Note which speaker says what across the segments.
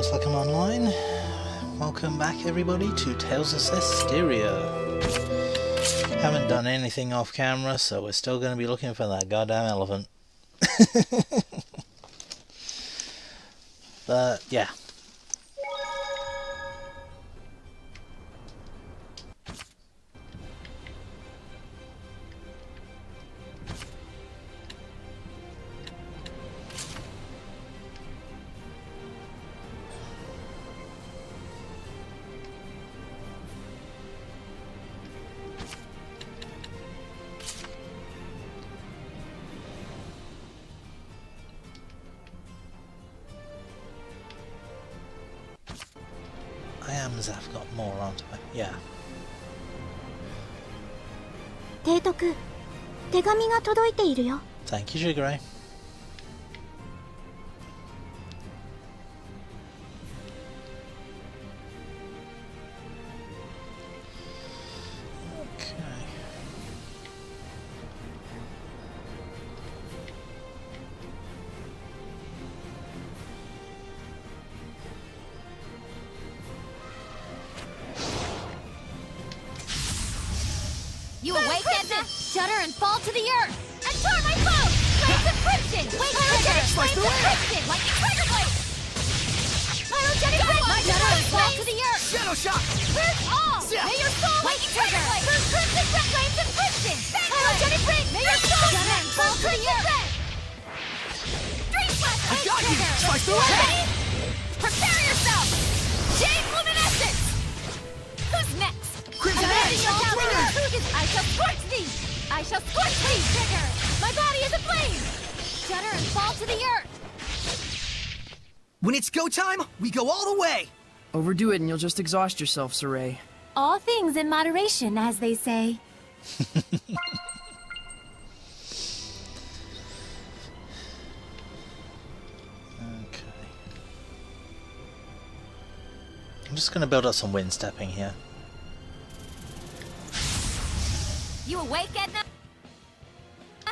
Speaker 1: looks like I'm online. Welcome back everybody to Tales of Zestiria. Haven't done anything off camera, so we're still going to be looking for that goddamn elephant. But yeah. I've got more, aren't I? Yeah.
Speaker 2: 提督、手紙が届いているよ。
Speaker 1: Thank you, Shigure.
Speaker 3: You awake, Edna? Shudder and fall to the earth! And tore my foe! Flames of crimson! Wake trigger! Flames of crimson! Like a trigger blade! Pyrogenic ring! Shudder and fall to the earth!
Speaker 4: Shadow shock!
Speaker 3: First all! May your soul like a trigger! First crimson red flames of crimson! Pyrogenic ring! May your soul shudder and fall to the earth! Dream flash!
Speaker 4: I got you! Slice through
Speaker 3: Ready? Prepare yourself! Jade luminescence! Who's next?
Speaker 4: Crimson Edge!
Speaker 3: I shall scorch thee! I shall scorch thee! Trigger! My body is aflame! Shudder and fall to the earth!
Speaker 4: When it's go time, we go all the way!
Speaker 5: Overdo it and you'll just exhaust yourself, Saray.
Speaker 2: All things in moderation, as they say.
Speaker 1: Okay. I'm just going to build up some wind stepping here.
Speaker 3: You awake, Edna?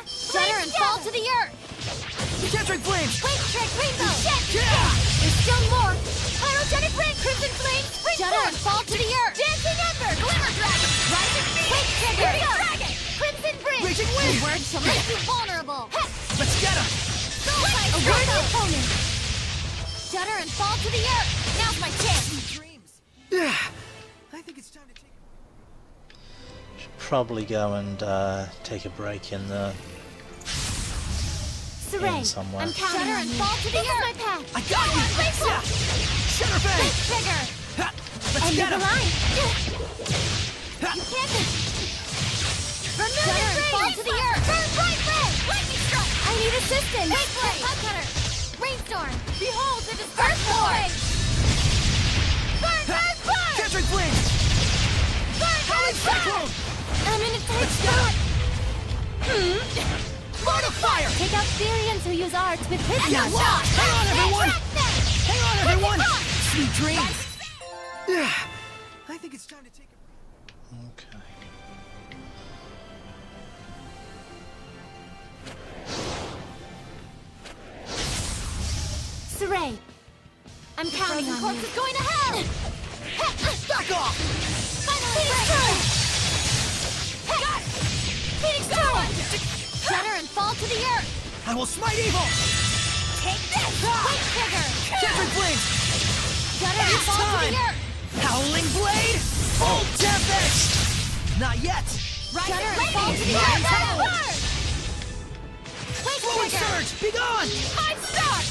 Speaker 3: Shudder and fall to the earth!
Speaker 4: Concentric flames!
Speaker 3: Wake trick rainbow!
Speaker 4: Yeah!
Speaker 3: There's still more! Pyrogenic ring! Crimson flame! Spring Shudder and fall to the earth! Dancing ember! Glimmer dragon! Rising beam! Wake trigger! Dragon! Crimson bridge!
Speaker 4: Raging wind!
Speaker 3: Word shall make you vulnerable!
Speaker 4: Let's get him!
Speaker 3: A worthy opponent! Shudder and fall to the earth! Now's my chance!
Speaker 4: Dreams! Yeah! I think it's time to take...
Speaker 1: Probably go and take a break in the
Speaker 2: Saray,
Speaker 1: somewhere.
Speaker 2: I'm counting
Speaker 3: Shudder
Speaker 2: on
Speaker 3: and
Speaker 2: you.
Speaker 3: fall to the earth!
Speaker 2: My path.
Speaker 4: I got you! Yeah! Shatter Fang!
Speaker 3: Wake trigger!
Speaker 4: Ha! Let's
Speaker 2: End
Speaker 4: get
Speaker 2: of
Speaker 4: him!
Speaker 2: the line.
Speaker 4: Ha!
Speaker 3: You can't be... Shudder and fall to the earth! Turn right leg! Lightning strike!
Speaker 2: I need assistance.
Speaker 3: Wake blade! Bug cutter! Rainstorm! Behold the dispersed blade! Burn, burn, burn!
Speaker 4: Concentric flames!
Speaker 3: Burn, burn,
Speaker 4: Howling
Speaker 3: burn!
Speaker 4: cyclone!
Speaker 2: I'm in a tight
Speaker 4: Let's get
Speaker 2: spot.
Speaker 4: him! Lord of fire!
Speaker 2: Take out Syrians who use arts with his
Speaker 4: Yeah,
Speaker 2: guns.
Speaker 4: wow! Hang on, everyone! Hang on, everyone! Sweet dreams! Yeah! I think it's time to take a...
Speaker 1: Okay.
Speaker 2: Saray, I'm counting
Speaker 3: Frozen
Speaker 2: on
Speaker 3: corpse
Speaker 2: you.
Speaker 3: is going to hell!
Speaker 4: Back off!
Speaker 3: Finally, Got it! Phoenix Storm! Shudder and fall to the earth!
Speaker 4: I will smite evil!
Speaker 3: Take this! Wake trigger!
Speaker 4: Concentric flames!
Speaker 3: Shudder and
Speaker 4: It's
Speaker 3: fall to
Speaker 4: time!
Speaker 3: the earth!
Speaker 4: Howling blade! Full tempest! Not yet!
Speaker 3: Shudder and fall to the earth! Wake
Speaker 4: Flowing
Speaker 3: trigger!
Speaker 4: surge! Be gone!
Speaker 3: 5 stars!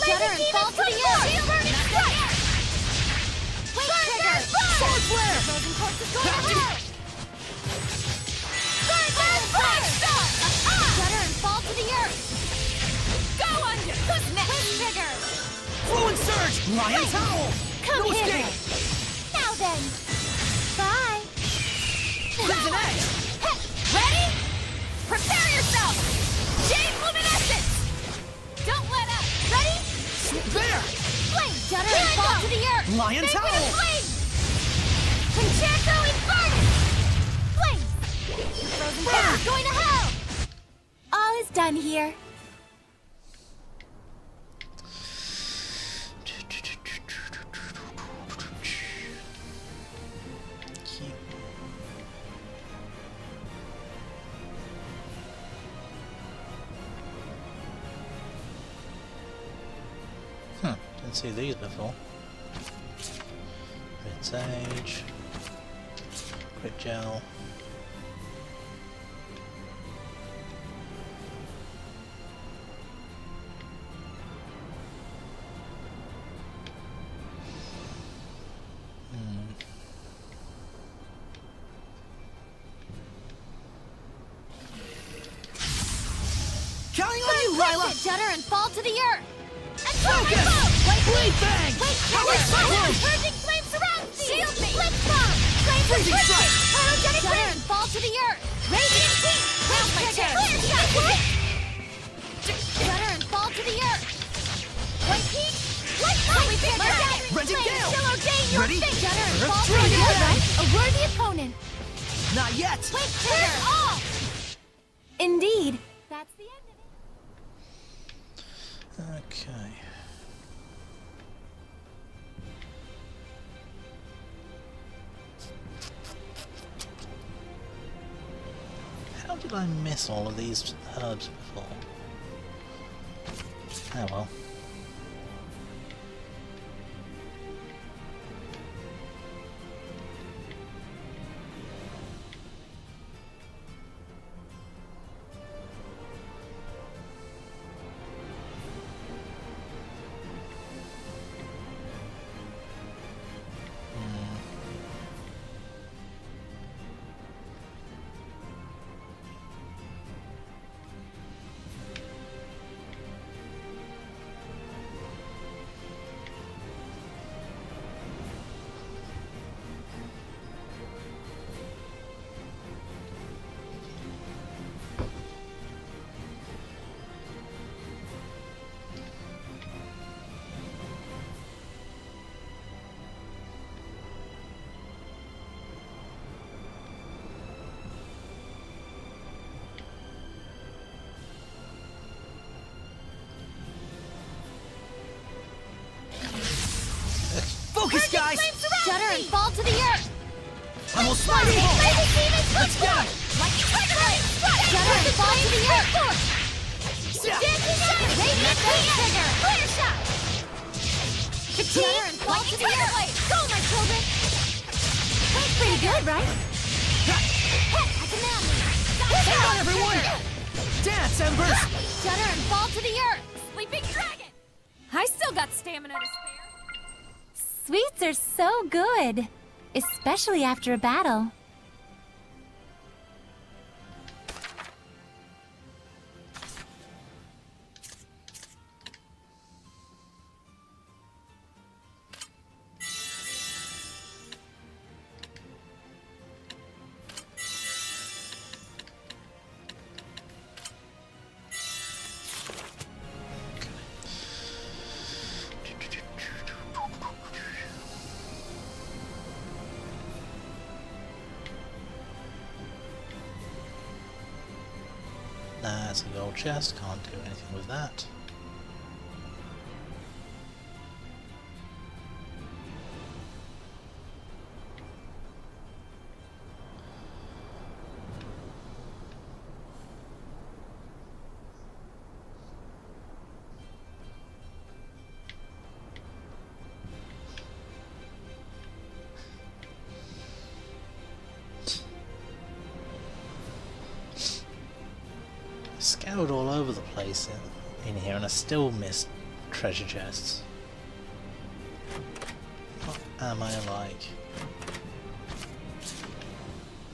Speaker 3: Shudder and fall to the earth! Shield burning strike! Wake trigger!
Speaker 4: Sword flare!
Speaker 3: Frozen corpse is going to hell! Burn! Shudder and fall to the earth! Go under! Who's next? Wake trigger!
Speaker 4: Flowing surge! Lion's howl!
Speaker 2: Come
Speaker 4: No
Speaker 2: hither.
Speaker 4: escape!
Speaker 3: Now then!
Speaker 2: Bye.
Speaker 4: Crimson Edge!
Speaker 3: Ready? Prepare yourself! Jade luminescence! Don't let up! Ready?
Speaker 4: There!
Speaker 3: Flame! Shudder and fall to the earth!
Speaker 4: Lion's
Speaker 3: Make it a
Speaker 4: howl!
Speaker 3: flame! Concerto inferno! Flames! Your frozen corpse is going to hell!
Speaker 2: All is done here.
Speaker 1: Huh, didn't see these before. Red Sage. Quick Gel.
Speaker 4: Counting on you, Lila!
Speaker 3: Judder and fall to the earth!
Speaker 4: Focus! Blade bang!
Speaker 3: Power
Speaker 4: Fire!
Speaker 3: Purging flame surrounds me! Shield me! Blitz bomb! Flames
Speaker 4: Freezing
Speaker 3: of
Speaker 4: strike!
Speaker 3: Pyrogenic Judder and fall to the earth! Radiant heat! Now's my chance! Clear shot! Judder and fall to the earth! White heat! Light fire! My daggering
Speaker 4: Renting
Speaker 3: flame
Speaker 4: gale!
Speaker 3: shall ordain your
Speaker 4: Ready?
Speaker 3: fate! Judder and
Speaker 4: Earth
Speaker 3: fall to
Speaker 4: dragon
Speaker 3: the earth!
Speaker 4: bang!
Speaker 3: A worthy opponent!
Speaker 4: Not yet!
Speaker 3: Quick trigger! All! Indeed! That's the end of it!
Speaker 1: Okay. How did I miss all of these herbs before? Oh well.
Speaker 4: Focus, guys!
Speaker 3: Judder and fall to the earth!
Speaker 4: I will slide evil! Let's go!
Speaker 3: Judder and fall to the earth!
Speaker 4: Yeah.
Speaker 3: Radiant trigger! Clear shot! Judder and fall to the earth! Go, my children! Pretty good, right? I command you!
Speaker 4: Hang on, everyone! Dance, Embers!
Speaker 3: Judder and fall to the earth! Sleeping dragon!
Speaker 6: I still got stamina to spare.
Speaker 2: Sweets are so good, especially after a battle.
Speaker 1: That's a gold chest, can't do anything with that. Scoured all over the place in here and I still missed treasure chests. What am I like?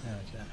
Speaker 1: There we go.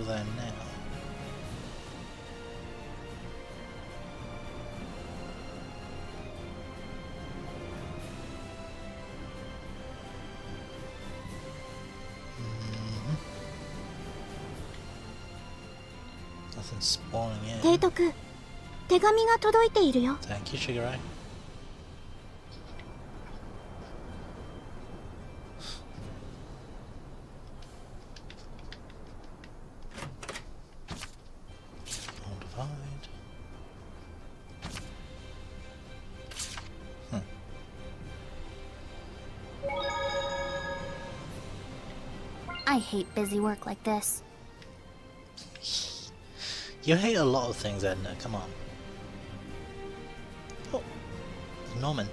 Speaker 1: over there now. Nothing spawning in.
Speaker 3: 提督、手紙が届いているよ。
Speaker 1: Thank you, Shigeru. I'll divide.
Speaker 3: I hate busy work like this.
Speaker 1: You hate a lot of things, Edna. Come on. Oh, Norman.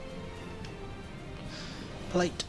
Speaker 1: Plate.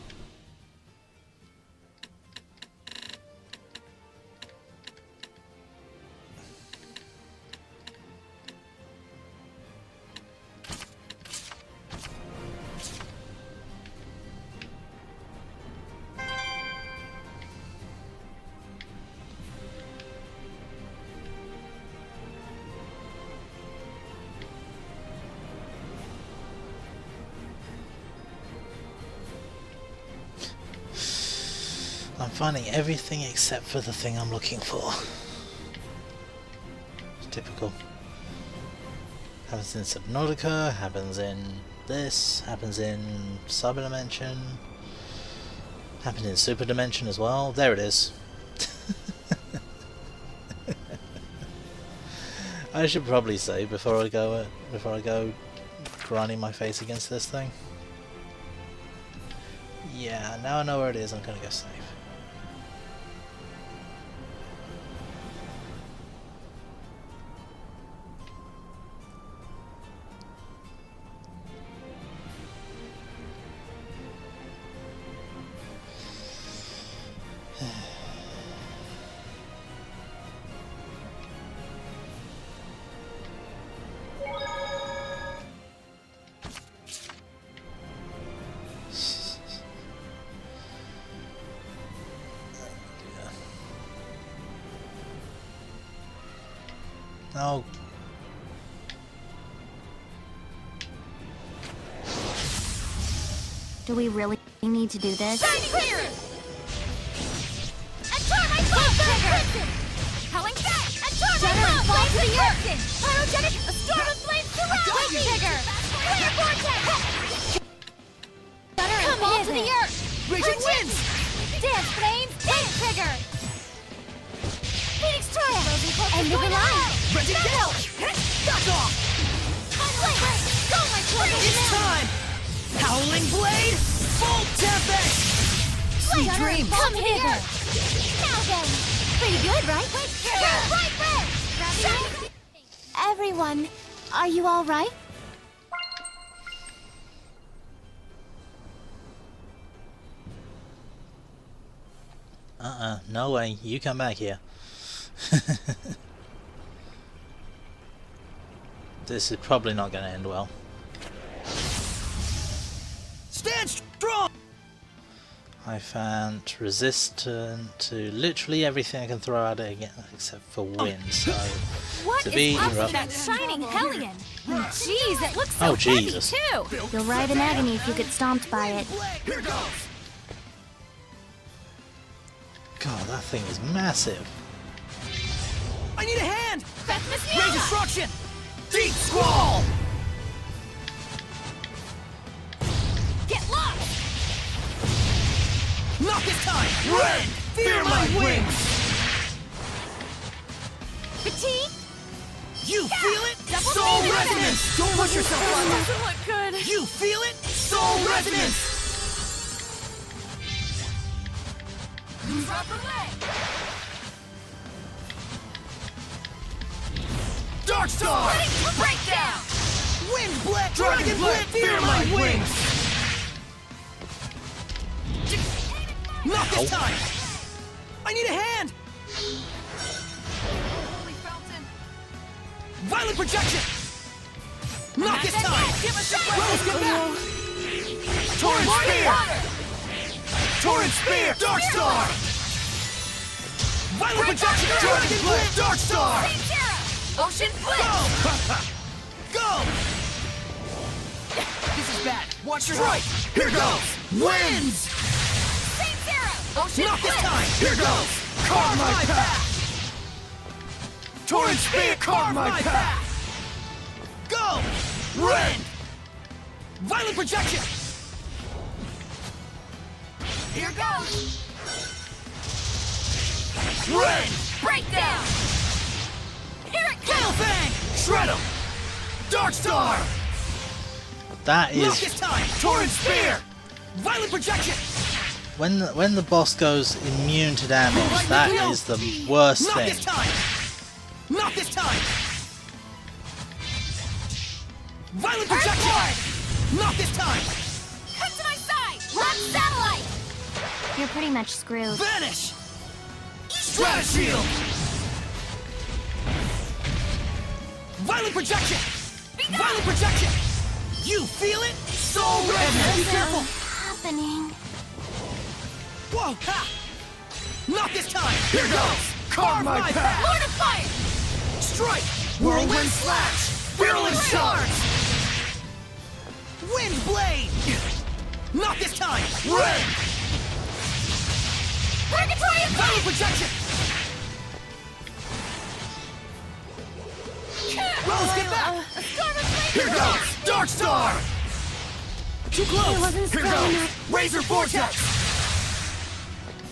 Speaker 1: I'm finding everything except for the thing I'm looking for. Typical. Happens in Subnautica, happens in this, happens in Cyber Dimension, happens in Super Dimension as well. There it is. I should probably save before I go grinding my face against this thing. Yeah, now I know where it is. I'm gonna go save. Oh.
Speaker 3: Do we really need to do this?
Speaker 6: Pyrogenic, a storm of flames surrounds me! Trigger! Clear vortex! Stutter and fall to the earth!
Speaker 4: Raging winds!
Speaker 6: Dance flames, dance trigger! Phoenix Triad!
Speaker 3: End of the line!
Speaker 4: Raging gale! Back off!
Speaker 6: Go, my children!
Speaker 4: It's time! Howling blade! Full tempest! Sweet dreams!
Speaker 6: Come hither! Now then! Pretty good, right? Right there!
Speaker 3: Everyone, are you all right?
Speaker 1: No way. You come back here. This is probably not going to end well.
Speaker 4: Stand strong!
Speaker 1: I found resistant to literally everything I can throw at it again, except for wind. So
Speaker 6: What
Speaker 1: to
Speaker 6: is
Speaker 1: be
Speaker 6: up
Speaker 1: rough.
Speaker 6: with that shining hellion? Jeez, it looks so
Speaker 1: Oh,
Speaker 6: heavy
Speaker 1: Jesus.
Speaker 6: too!
Speaker 3: You'll writhe in agony if you get stomped by it.
Speaker 4: Here goes!
Speaker 1: God, that thing is massive.
Speaker 4: I need a hand!
Speaker 6: Beth
Speaker 4: Rage destruction! Deep squall!
Speaker 6: Get lost!
Speaker 4: Not this time! Red! Fear my wings!
Speaker 6: Fatigue?
Speaker 4: You feel it?
Speaker 6: Double
Speaker 4: Soul
Speaker 6: damage!
Speaker 4: resonance! Don't push yourself, Lila!
Speaker 6: Doesn't look good.
Speaker 4: You feel it? Soul resonance!
Speaker 6: Proper leg!
Speaker 4: Dark Star!
Speaker 6: Breakdown!
Speaker 4: Wind blade! Dragon blade! Fear my wings! Not this time! I need a hand!
Speaker 6: Holy fountain!
Speaker 4: Violent projection! Not this time!
Speaker 6: Give us a
Speaker 4: Rose, get back! Torrent Spear! Torrent Spear! Dark Star! Violent projection! Dragon Blade! Dark Star!
Speaker 3: Saint Zero! Ocean Blitz!
Speaker 4: Go! This is bad. Watch your strike! Here goes! Winds!
Speaker 3: Saint Zero! Ocean
Speaker 4: Not this
Speaker 3: Blitz!
Speaker 4: time! Here goes! Carve my path! Torrent Spear! Carve my path! Go! Rend! Violent projection!
Speaker 3: Here goes!
Speaker 4: Rend!
Speaker 3: Breakdown! Here it
Speaker 4: Gale
Speaker 3: comes!
Speaker 4: Fang! Shred him! Dark Star!
Speaker 1: That
Speaker 4: Not
Speaker 1: is
Speaker 4: this time! Torrent Spear! Violent projection!
Speaker 1: when the boss goes immune to damage. That is the worst
Speaker 4: Not
Speaker 1: thing.
Speaker 4: this time! Not this time! Violent projection! Not this time!
Speaker 3: Come to my side! Left satellite!
Speaker 6: You're pretty much screwed.
Speaker 4: Vanish! Stratashield! Violent projection! Violent projection! You feel it? Soul Red! Be careful!
Speaker 6: Happening.
Speaker 4: Whoa! Ha! Not this time! Here goes! Carve my path!
Speaker 3: Lord of Fire!
Speaker 4: Strike! Whirlwind Slash! Virulent Shards! Wind Blade! Not this time! Red!
Speaker 3: Purgatory of
Speaker 4: Violent
Speaker 3: Fire!
Speaker 4: projection! Rose, get back!
Speaker 3: Storm of Flame!
Speaker 4: Here goes! Dark Star! Too close!
Speaker 6: It wasn't
Speaker 4: Here
Speaker 6: strong
Speaker 4: goes!
Speaker 6: enough.
Speaker 4: Razor Vortex!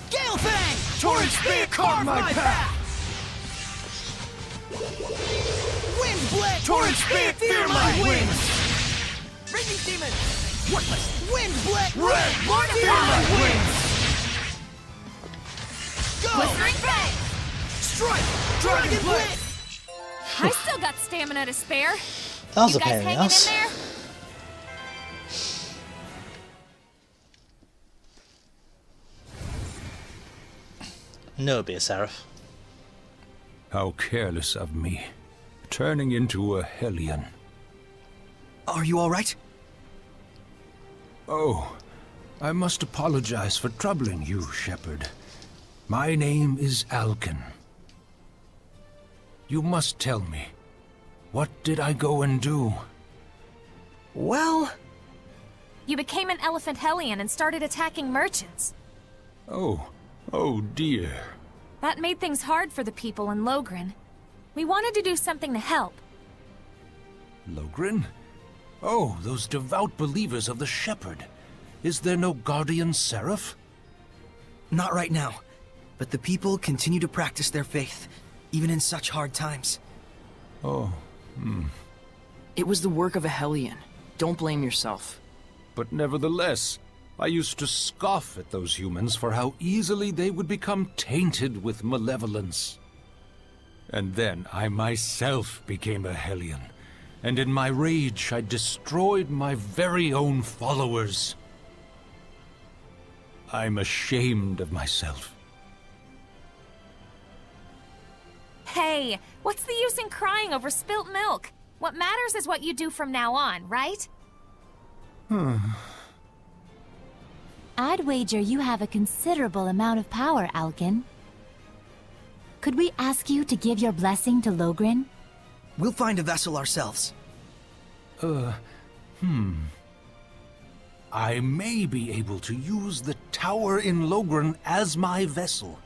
Speaker 4: Gale Fang! Torrent Spear! Carve my path! Wind Blade! Torrent Spear! Fear my wings! Raging Demon! Worthless! Wind Blade! Red!
Speaker 3: Lord of
Speaker 4: Fear my
Speaker 3: Fire!
Speaker 4: wings! Go!
Speaker 3: Blistering Fang!
Speaker 4: Strike! Dragon Blade!
Speaker 3: I still got stamina to spare.
Speaker 1: That was
Speaker 3: You
Speaker 1: a pain
Speaker 3: guys
Speaker 1: in the
Speaker 3: hanging in
Speaker 1: ass.
Speaker 3: there?
Speaker 1: No, be a Seraph.
Speaker 7: How careless of me. Turning into a Hellion.
Speaker 4: Are you alright?
Speaker 7: Oh, I must apologize for troubling you, Shepherd. My name is Alkin. You must tell me, what did I go and do?
Speaker 4: Well...
Speaker 3: You became an Elephant Hellion and started attacking merchants.
Speaker 7: Oh dear.
Speaker 3: That made things hard for the people in Logren. We wanted to do something to help.
Speaker 7: Logren? Oh, those devout believers of the Shepherd. Is there no guardian seraph?
Speaker 4: Not right now. But the people continue to practice their faith, even in such hard times.
Speaker 7: Oh,
Speaker 5: It was the work of a Hellion. Don't blame yourself.
Speaker 7: but nevertheless, I used to scoff at those humans for how easily they would become tainted with malevolence. And then I myself became a Hellion, and in my rage I destroyed my very own followers. I'm ashamed of myself.
Speaker 3: Hey, what's the use in crying over spilt milk? What matters is what you do from now on, right?
Speaker 2: I'd wager you have a considerable amount of power, Alkin. Could we ask you to give your blessing to Logren?
Speaker 4: We'll find a vessel ourselves.
Speaker 7: I may be able to use the tower in Logren as my vessel,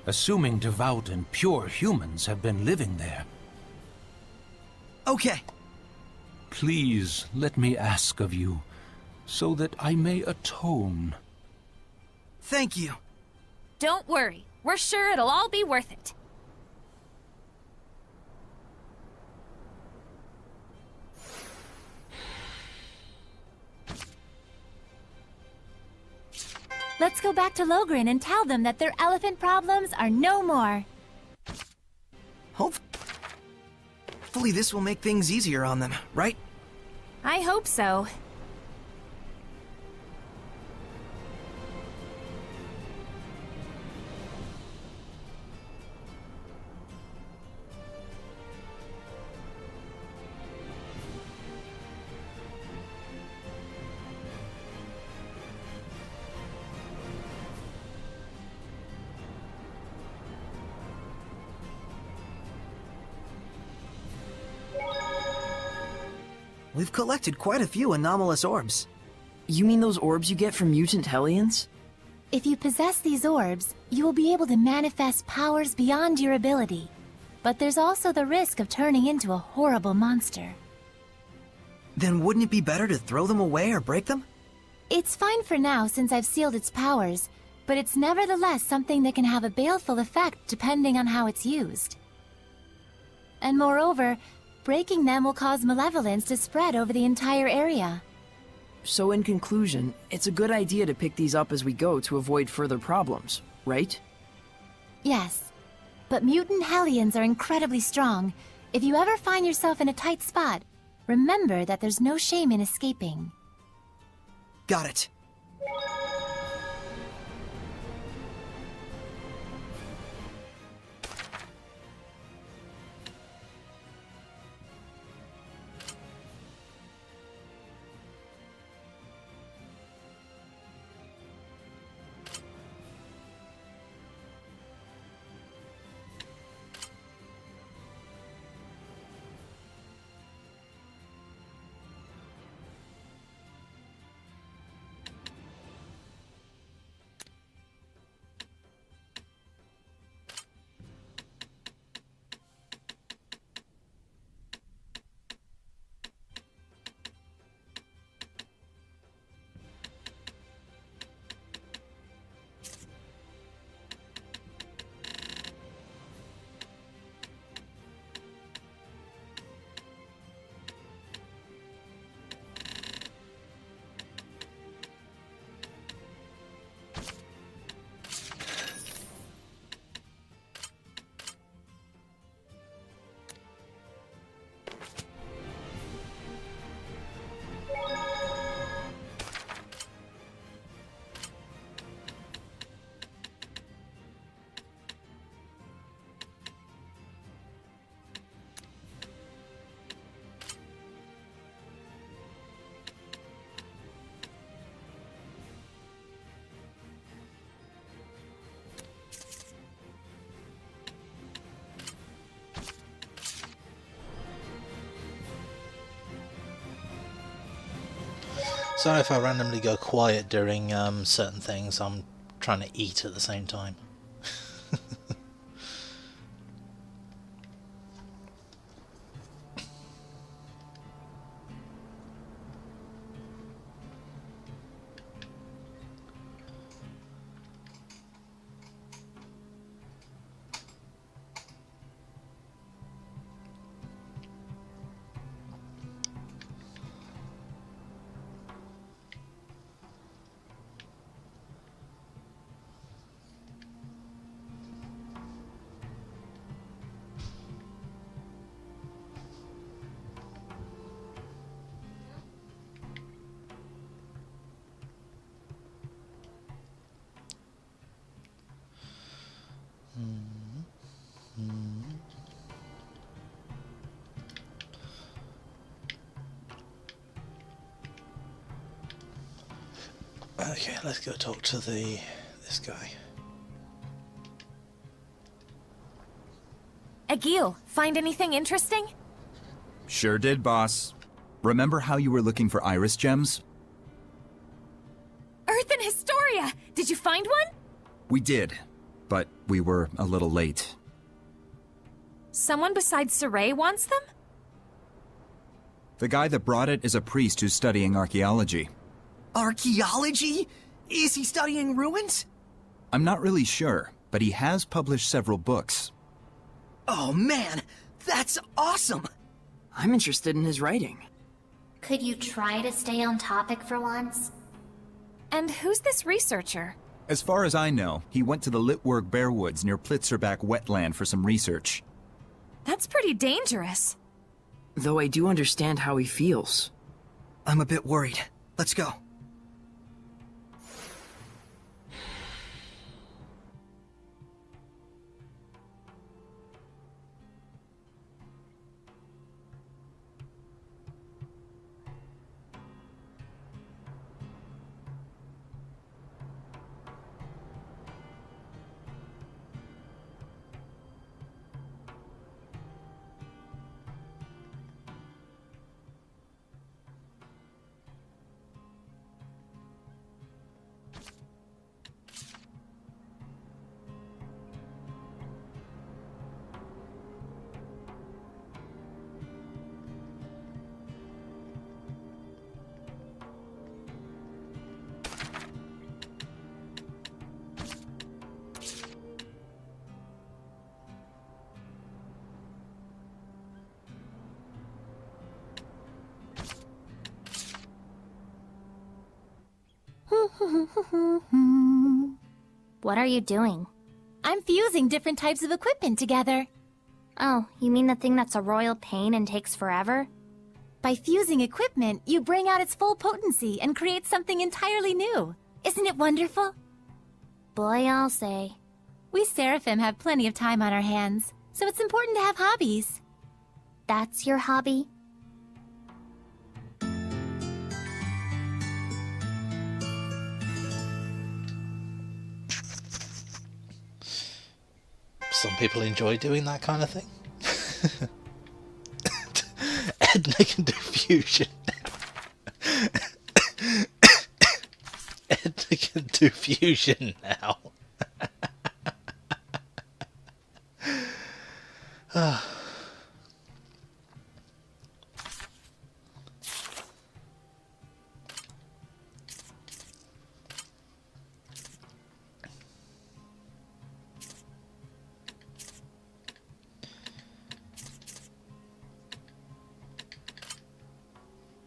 Speaker 7: assuming devout and pure humans have been living there.
Speaker 4: Okay.
Speaker 7: Please let me ask of you, so that I may atone.
Speaker 4: Thank you.
Speaker 3: Don't worry. We're sure it'll all be worth it.
Speaker 2: Let's go back to Logren and tell them that their elephant problems are no more.
Speaker 4: Hopefully this will make things easier on them, right?
Speaker 3: I hope so.
Speaker 4: we've collected quite a few anomalous orbs.
Speaker 5: You mean those orbs you get from mutant Hellions?
Speaker 2: If you possess these orbs, you will be able to manifest powers beyond your ability. But there's also the risk of turning into a horrible monster.
Speaker 4: Then wouldn't it be better to throw them away or break them?
Speaker 2: It's fine for now since I've sealed its powers, but it's nevertheless something that can have a baleful effect depending on how it's used. And moreover, breaking them will cause malevolence to spread over the entire area.
Speaker 5: So in conclusion, it's a good idea to pick these up as we go to avoid further problems, right?
Speaker 2: Yes, but mutant Hellions are incredibly strong. If you ever find yourself in a tight spot, remember that there's no shame in escaping.
Speaker 4: Got it.
Speaker 1: Sorry if I randomly go quiet during certain things. I'm trying to eat at the same time. Okay, let's go talk to this guy.
Speaker 6: Egil, find anything interesting?
Speaker 8: Sure did, boss. Remember how you were looking for iris gems?
Speaker 6: Earth and Historia! Did you find one?
Speaker 8: We did, but we were a little late.
Speaker 6: Someone besides Saray wants them?
Speaker 8: The guy that brought it is a priest who's studying archaeology.
Speaker 4: Archaeology? Is he studying ruins?
Speaker 8: I'm not really sure, but he has published several books.
Speaker 4: Oh man, that's awesome!
Speaker 5: I'm interested in his writing.
Speaker 3: Could you try to stay on topic for once?
Speaker 6: And who's this researcher?
Speaker 8: As far as I know, he went to the Litwurg Bearwoods near Plitzerback wetland for some research.
Speaker 6: That's pretty dangerous.
Speaker 5: Though I do understand how he feels.
Speaker 4: I'm a bit worried. Let's go.
Speaker 3: What are you doing?
Speaker 2: I'm fusing different types of equipment together.
Speaker 3: Oh, you mean the thing that's a royal pain and takes forever?
Speaker 2: By fusing equipment, you bring out its full potency and create something entirely new. Isn't it wonderful?
Speaker 3: Boy, I'll say.
Speaker 2: We Seraphim have plenty of time on our hands, so it's important to have hobbies.
Speaker 3: That's your hobby?
Speaker 1: Some people enjoy doing that kind of thing. Edna can do fusion. Edna can do fusion now.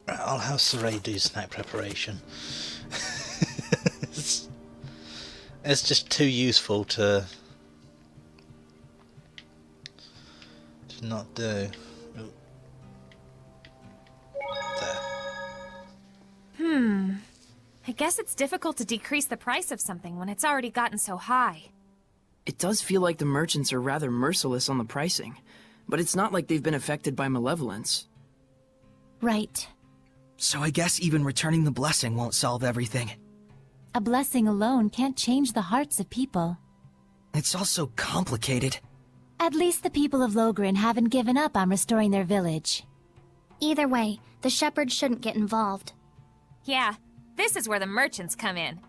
Speaker 1: I'll have Saray do snack preparation. It's just too useful to not do. Ooh. There.
Speaker 6: I guess it's difficult to decrease the price of something when it's already gotten so high.
Speaker 5: It does feel like the merchants are rather merciless on the pricing, but it's not like they've been affected by malevolence.
Speaker 2: Right.
Speaker 4: So I guess even returning the blessing won't solve everything.
Speaker 2: A blessing alone can't change the hearts of people.
Speaker 4: It's all so complicated.
Speaker 2: At least the people of Logrin haven't given up on restoring their village.
Speaker 3: Either way, the shepherds shouldn't get involved.
Speaker 6: Yeah, this is where the merchants come in.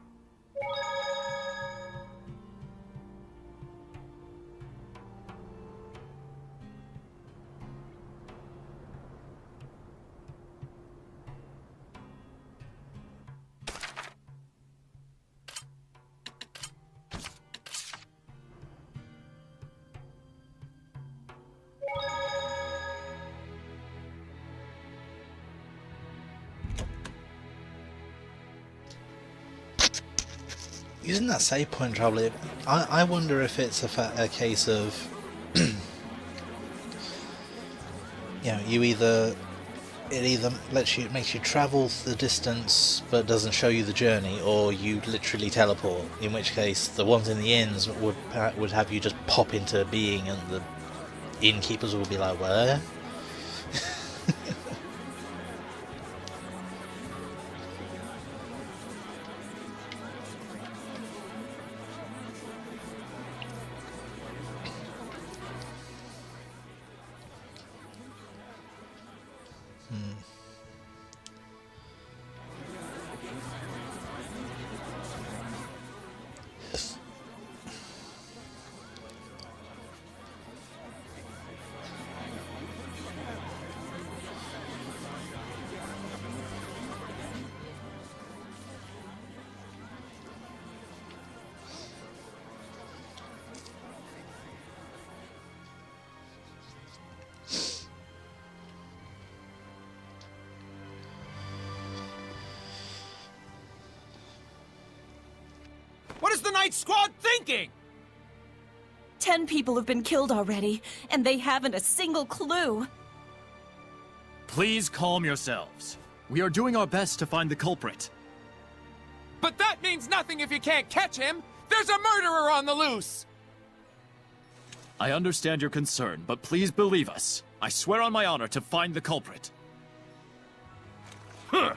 Speaker 1: Using that save point probably, I wonder if it's a case of, you know, it either makes you travel the distance but doesn't show you the journey, or you literally teleport. In which case, the ones in the inns would have you just pop into being, and the innkeepers will be like, "Where?"
Speaker 9: What is the Night Squad thinking?
Speaker 6: 10 people have been killed already, and they haven't a single clue.
Speaker 10: Please calm yourselves. We are doing our best to find the culprit.
Speaker 9: But that means nothing if you can't catch him! There's a murderer on the loose!
Speaker 10: I understand your concern, but please believe us. I swear on my honor to find the culprit.
Speaker 9: Huh!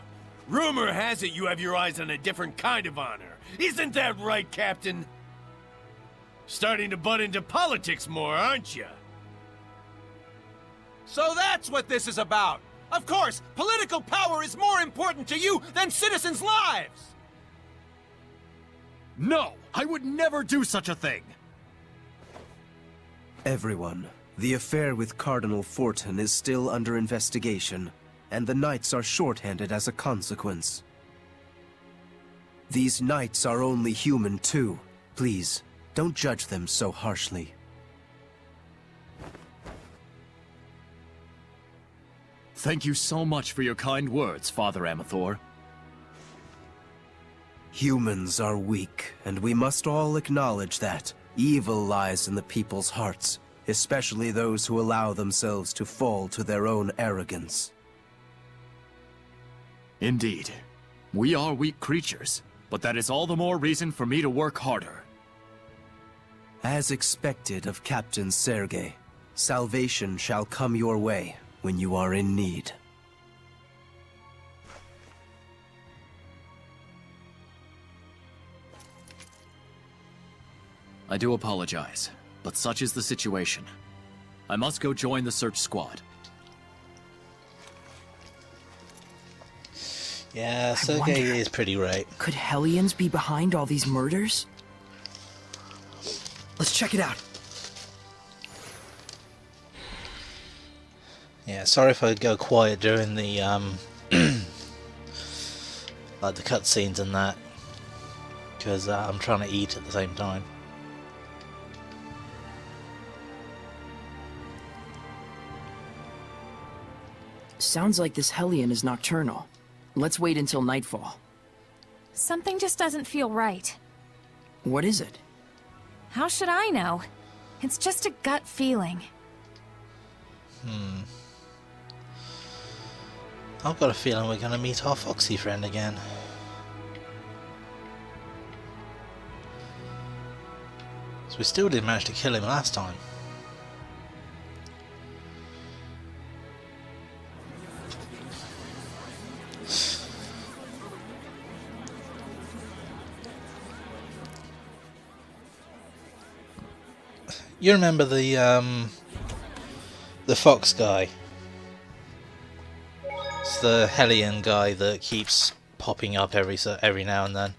Speaker 9: Rumor has it you have your eyes on a different kind of honor. Isn't that right, Captain? Starting to butt into politics more, aren't you? So that's what this is about! Of course, political power is more important to you than citizens' lives!
Speaker 10: No! I would never do such a thing!
Speaker 11: Everyone, the affair with Cardinal Fortin is still under investigation, and the Knights are shorthanded as a consequence. These Knights are only human too. Please, don't judge them so harshly.
Speaker 10: Thank you so much for your kind words, Father Amathor.
Speaker 11: Humans are weak, and we must all acknowledge that. Evil lies in the people's hearts, especially those who allow themselves to fall to their own arrogance.
Speaker 10: Indeed. We are weak creatures, but that is all the more reason for me to work harder.
Speaker 11: As expected of Captain Sergei, salvation shall come your way when you are in need.
Speaker 10: I do apologize, but such is the situation. I must go join the search squad.
Speaker 1: Yeah, Sergei is pretty right.
Speaker 5: Could Hellions be behind all these murders?
Speaker 4: Let's check it out.
Speaker 1: Yeah, sorry if I go quiet during the like the cutscenes and that, because I'm trying to eat at the same time.
Speaker 5: Sounds like this Hellion is nocturnal. Let's wait until nightfall.
Speaker 6: Something just doesn't feel right.
Speaker 5: What is it?
Speaker 6: How should I know? It's just a gut feeling.
Speaker 1: I've got a feeling we're going to meet our foxy friend again. So we still didn't manage to kill him last time. You remember the fox guy? It's the Hellion guy that keeps popping up every now and then.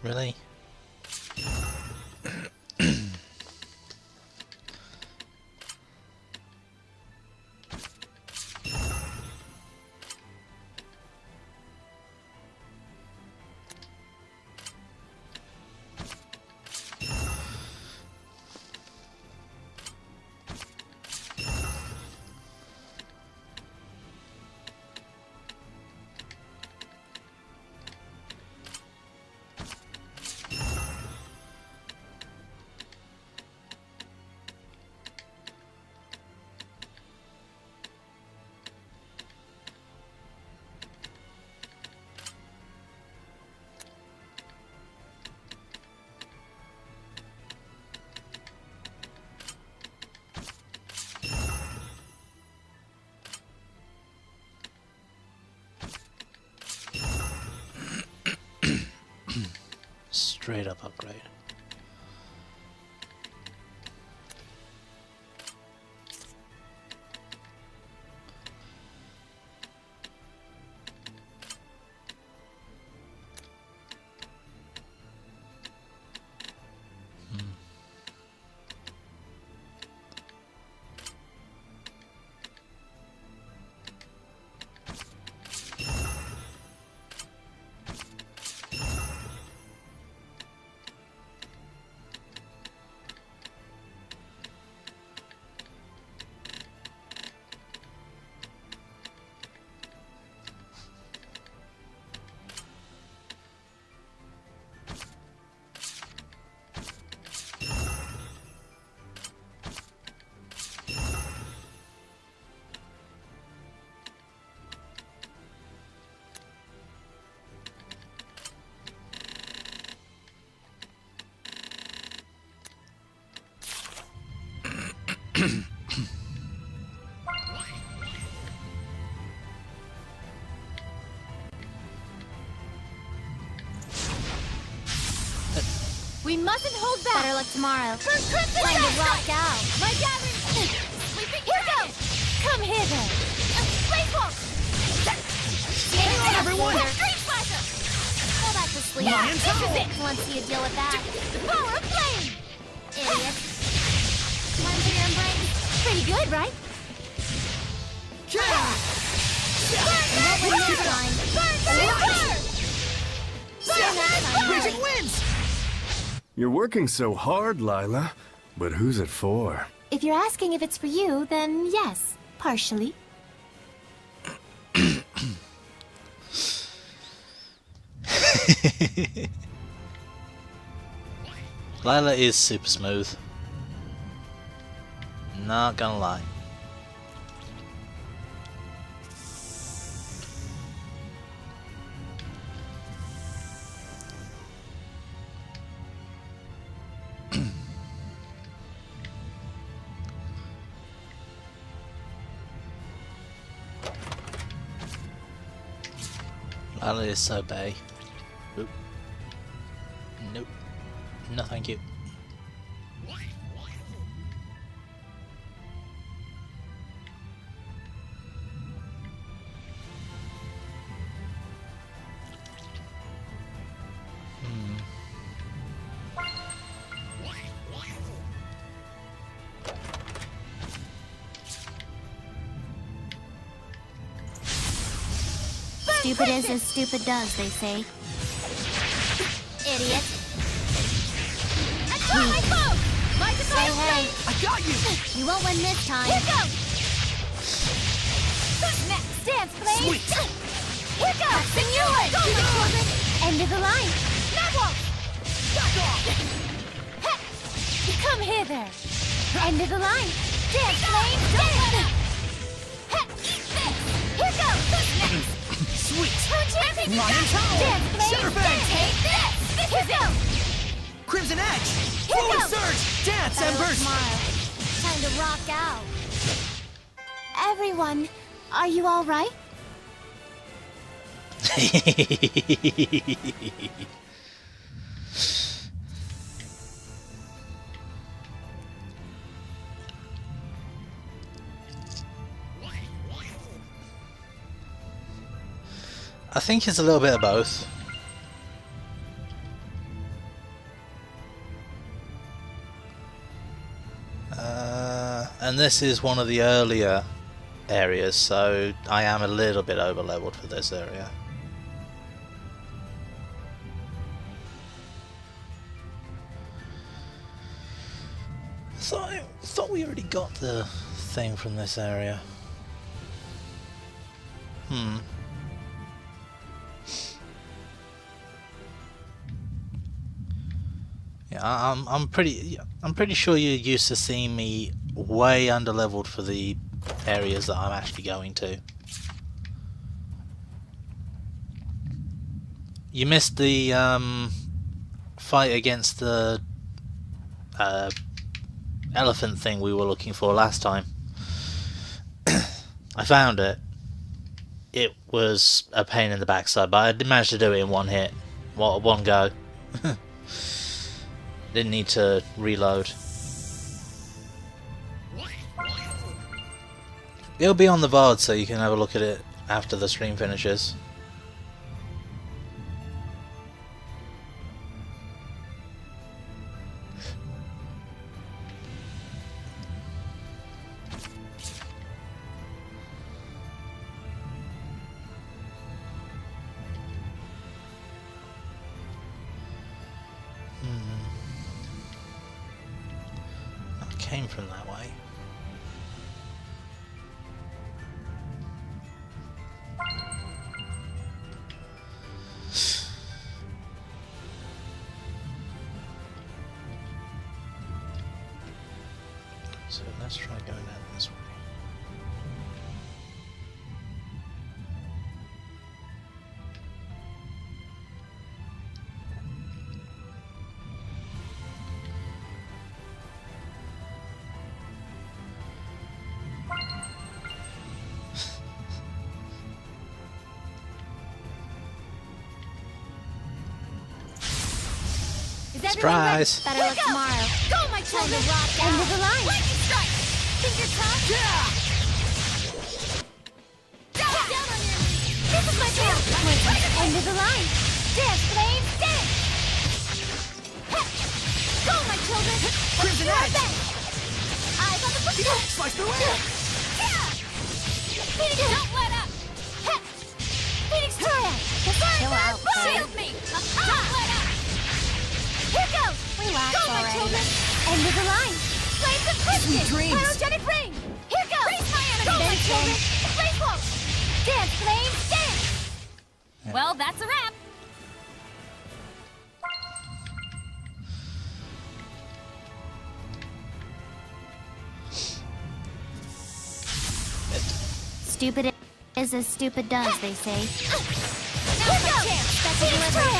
Speaker 1: Really? Straight up upgrade.
Speaker 3: We mustn't hold back. Better luck tomorrow. First crimson time to rock out. My gathering. Sleeping. Here goes. Come hither. Blaze Wolf.
Speaker 4: Hang on, everyone.
Speaker 3: Dream Slasher. Go back to sleep.
Speaker 4: Lion
Speaker 3: This is
Speaker 4: Tower.
Speaker 3: it. Want to see you deal with that? The power of flame. Idiot. Time for your embrace. Pretty good, right? Burn that this time. Burn that Burn that time.
Speaker 4: Raging winds!
Speaker 12: You're working so hard, Lila. But who's it for?
Speaker 2: If you're asking if it's for you, then yes, partially.
Speaker 1: Lila is super smooth. Not gonna lie. Lila is so bae. Oop. Nope. No thank you.
Speaker 2: Stupid is as stupid does, they say.
Speaker 3: Idiot. Attack my foe! My
Speaker 2: Hey, hey.
Speaker 4: I got you!
Speaker 3: You won't win this time. Here goes! Who's next? Dance, please!
Speaker 4: Sweet!
Speaker 3: Here goes! Senor! Go, my children! End of the line! Magwolf!
Speaker 4: Back off!
Speaker 3: Come hither! End of the line! Dance, please! Don't let up! Eat this! Here goes! Who's next?
Speaker 4: Sweet!
Speaker 3: Lion
Speaker 4: Tower!
Speaker 3: Dance, please!
Speaker 4: Shutterfang!
Speaker 3: Take this! This is it!
Speaker 4: Crimson Edge!
Speaker 3: Here
Speaker 4: Flowing
Speaker 3: goes.
Speaker 4: Surge! Dance,
Speaker 3: Better look
Speaker 4: Embers!
Speaker 3: tomorrow. Time to rock out.
Speaker 2: Everyone, are you all right?
Speaker 1: I think it's a little bit of both. And this is one of the earlier areas, so I am a little bit over leveled for this area. I thought we already got the thing from this area. Yeah, I'm pretty sure you're used to seeing me way underleveled for the areas that I'm actually going to. You missed the fight against the elephant thing we were looking for last time. I found it. It was a pain in the backside, but I did manage to do it in one hit, one go. Didn't need to reload. It'll be on the VOD, so you can have a look at it after the stream finishes. Came from that way. So let's try going down this way. Surprise!
Speaker 3: Better luck tomorrow. Go, my children! End of the line! Lightning strike! Think you're tough? Yeah! Down on your knees! This is my path! End of the line! Dance, flames, dance! Go, my children!
Speaker 4: Crimson Edge!
Speaker 3: Eyes on the pursuit!
Speaker 4: Slice through air!
Speaker 3: Phoenix, don't let up! Phoenix, try it! Chill out, shield me! Don't let up! Here goes! Relax go, already. My children! End of the line! Flames of Christian! Pyrogenic ring! Here goes! Raise my enemy! Go, my children! Blaze wolf! Dance, flames, dance!
Speaker 6: Yeah. Well, that's a wrap!
Speaker 2: Stupid is as stupid does, they say.
Speaker 3: Now's my chance! That's a delivery!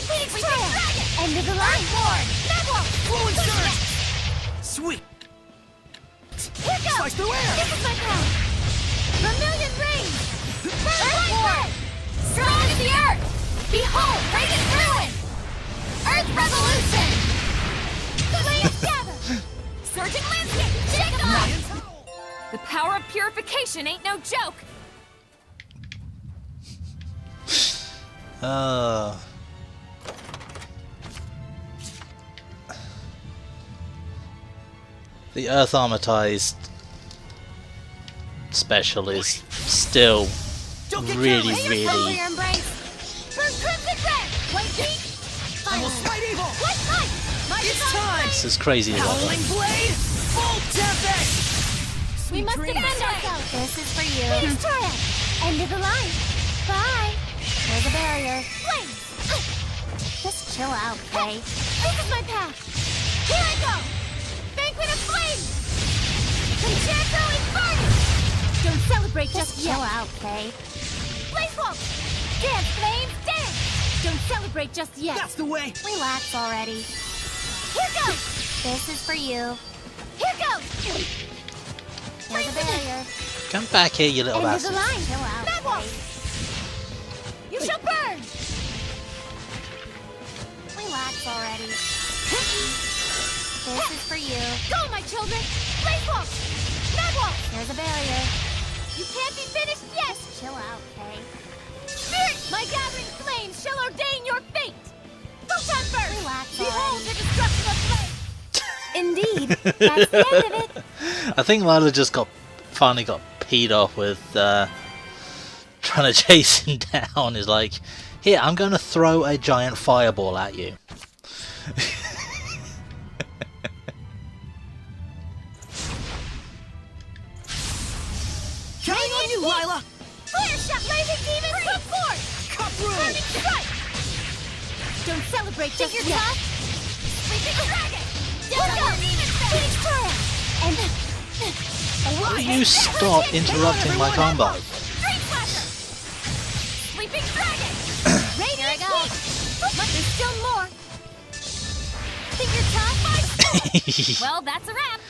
Speaker 3: Phoenix Dragon! End of the line! Medwall!
Speaker 4: Fluid surge! Sweet!
Speaker 3: Here goes!
Speaker 4: Slice through air!
Speaker 3: This is my path! Vermilion rings! Earthborn! Strong as the earth! Behold, radiant ruin! Earth revolution! Flames gather! Surging landscape! Shake them up!
Speaker 6: The power of purification ain't no joke!
Speaker 1: The Earth Armatized special is still really this is crazy.
Speaker 4: Howling blade! Full tempest!
Speaker 3: We must defend ourselves! This is for you! Phoenix Triad! End of the line! Bye! There's a barrier! Flames! Just chill out, Kay. This is my path! Here I go! Banquet of flames! Concerto Inferno! Don't celebrate just yet! Chill out, Kay. Blaze Wolf! Dance, flames, dance! Don't celebrate just yet!
Speaker 4: That's the way!
Speaker 3: Relax already. Here goes! This is for you. Here goes! There's a barrier.
Speaker 1: Come back here, you little
Speaker 3: bastard.
Speaker 1: bastard.
Speaker 3: End of the line. Chill out, Medwall! You shall burn! Relax already. This is for you. Go, my children! Blaze Wolf! Medwall! There's a barrier. You can't be finished yet! Just chill out, Kay. Spirit! My gathering flames shall ordain your fate! Photon burst! Relax already. Behold the destruction of flame!
Speaker 2: Indeed. That's the end of it.
Speaker 1: I think Lila just finally got peed off with trying to chase him down. Is like, here, I'm going to throw a giant fireball at you.
Speaker 4: Counting on you, Lila!
Speaker 3: Flare shot, blazing demons, come forth!
Speaker 4: Cut through!
Speaker 3: Burning strike! Don't celebrate just yet! Sleeping dragon! Let's go! Phoenix fire! And...
Speaker 1: Will you stop interrupting my combo?
Speaker 3: Dream Slasher! Sleeping dragon! Here I go! But there's still more! Think you're tough? Well, that's a wrap!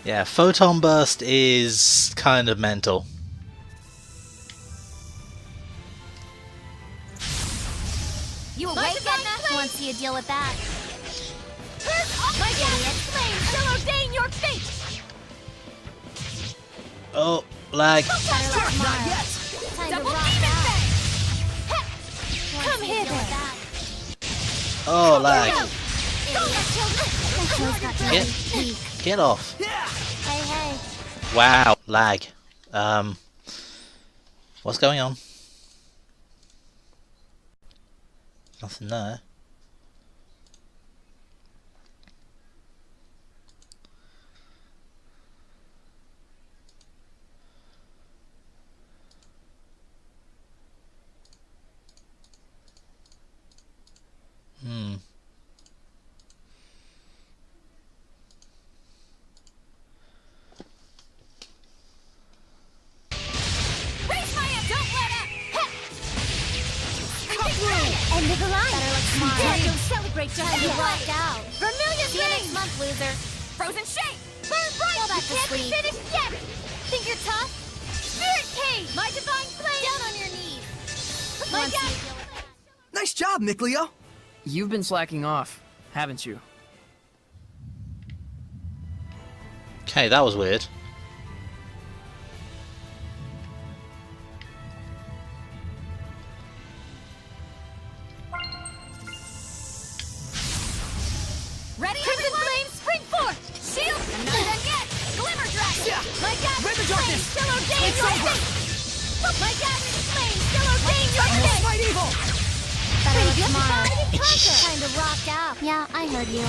Speaker 1: Yeah, Photon Burst is kind of mental.
Speaker 3: You awake, Edna? Want to see you deal with that? My idiot! Flame shall ordain your fate!
Speaker 1: Oh, lag.
Speaker 3: Not yet! Time to rock out. Come here,
Speaker 1: Oh, lag.
Speaker 3: Get
Speaker 1: Get off.
Speaker 3: Hey, hey.
Speaker 1: Wow, lag. What's going on? Nothing there.
Speaker 3: Raise my up! Don't let up! End of the line! Better look smart. Don't celebrate just yet! Rocked out! Vermilion See you next month, loser! Frozen shape! Burn bright! Go back to sleep! You can't be finished yet! Think you're tough? Spirit cave! My divine flame! Down on your knees! My god!
Speaker 4: Nice job, Nickleo!
Speaker 5: You've been slacking off, haven't you?
Speaker 1: Okay, that was weird.
Speaker 3: Ready, Crimson Flame, spring forth! Shield! I'm not done yet! Glimmer Dragon!
Speaker 4: Yeah.
Speaker 3: My god!
Speaker 4: River Darkness!
Speaker 3: Flame shall ordain
Speaker 4: It's
Speaker 3: your
Speaker 4: over.
Speaker 3: fate! My god! Flame shall ordain your
Speaker 4: Almost
Speaker 3: fate!
Speaker 4: fight evil!
Speaker 3: Better look smart. Time to rock out. Yeah, I heard you.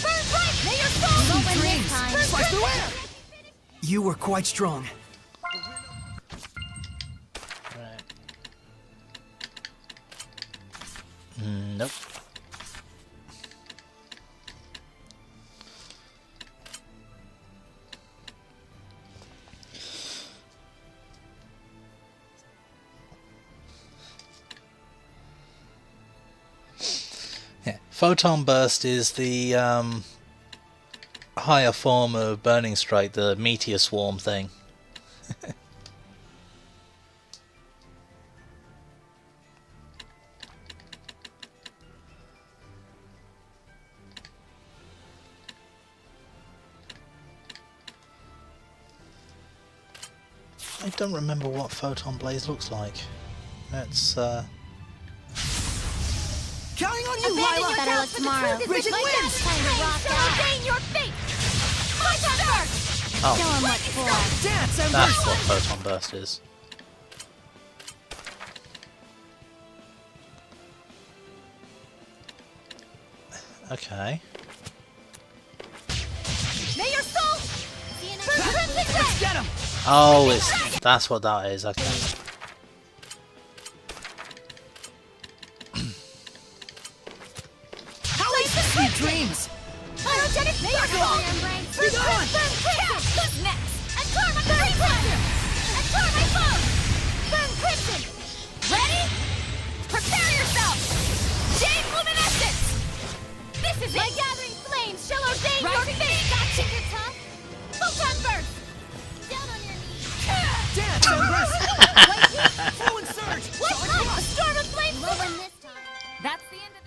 Speaker 3: Burn bright! May your soul go win this time!
Speaker 4: Slice through air! You were quite strong.
Speaker 1: Right. Nope. Yeah. Photon Burst is the higher form of Burning Strike, the Meteor Swarm thing. I don't remember what Photon Blaze looks like. Let's
Speaker 4: Counting on you,
Speaker 3: Abandon
Speaker 4: Lila!
Speaker 3: your doubts tomorrow.
Speaker 4: Raging winds!
Speaker 3: Time to rock out. Ordain your fate! Photon Burst!
Speaker 1: oh,
Speaker 3: Show 'em what for.
Speaker 4: Dance and
Speaker 1: that's
Speaker 4: burst!
Speaker 1: what Photon Burst is. Okay.
Speaker 3: May your soul burn crimson
Speaker 4: Let's
Speaker 3: red!
Speaker 4: get him!
Speaker 1: Oh, that's what that is. Okay.
Speaker 4: Sweet dreams!
Speaker 3: Pyrogenic circle!
Speaker 4: Be gone!
Speaker 3: Who's next? And Karma Green Thunder! And Karma Foe! Burn Crimson! Ready? Prepare yourself! Jade Luminescence! This is it! My gathering flames shall ordain your fate! Gotcha! You're tough? Photon Burst! Down on your knees!
Speaker 4: Dance and burst!
Speaker 3: White heat!
Speaker 4: Flow and surge!
Speaker 3: Let's go! A storm of flames! We'll win this time! That's the end of that!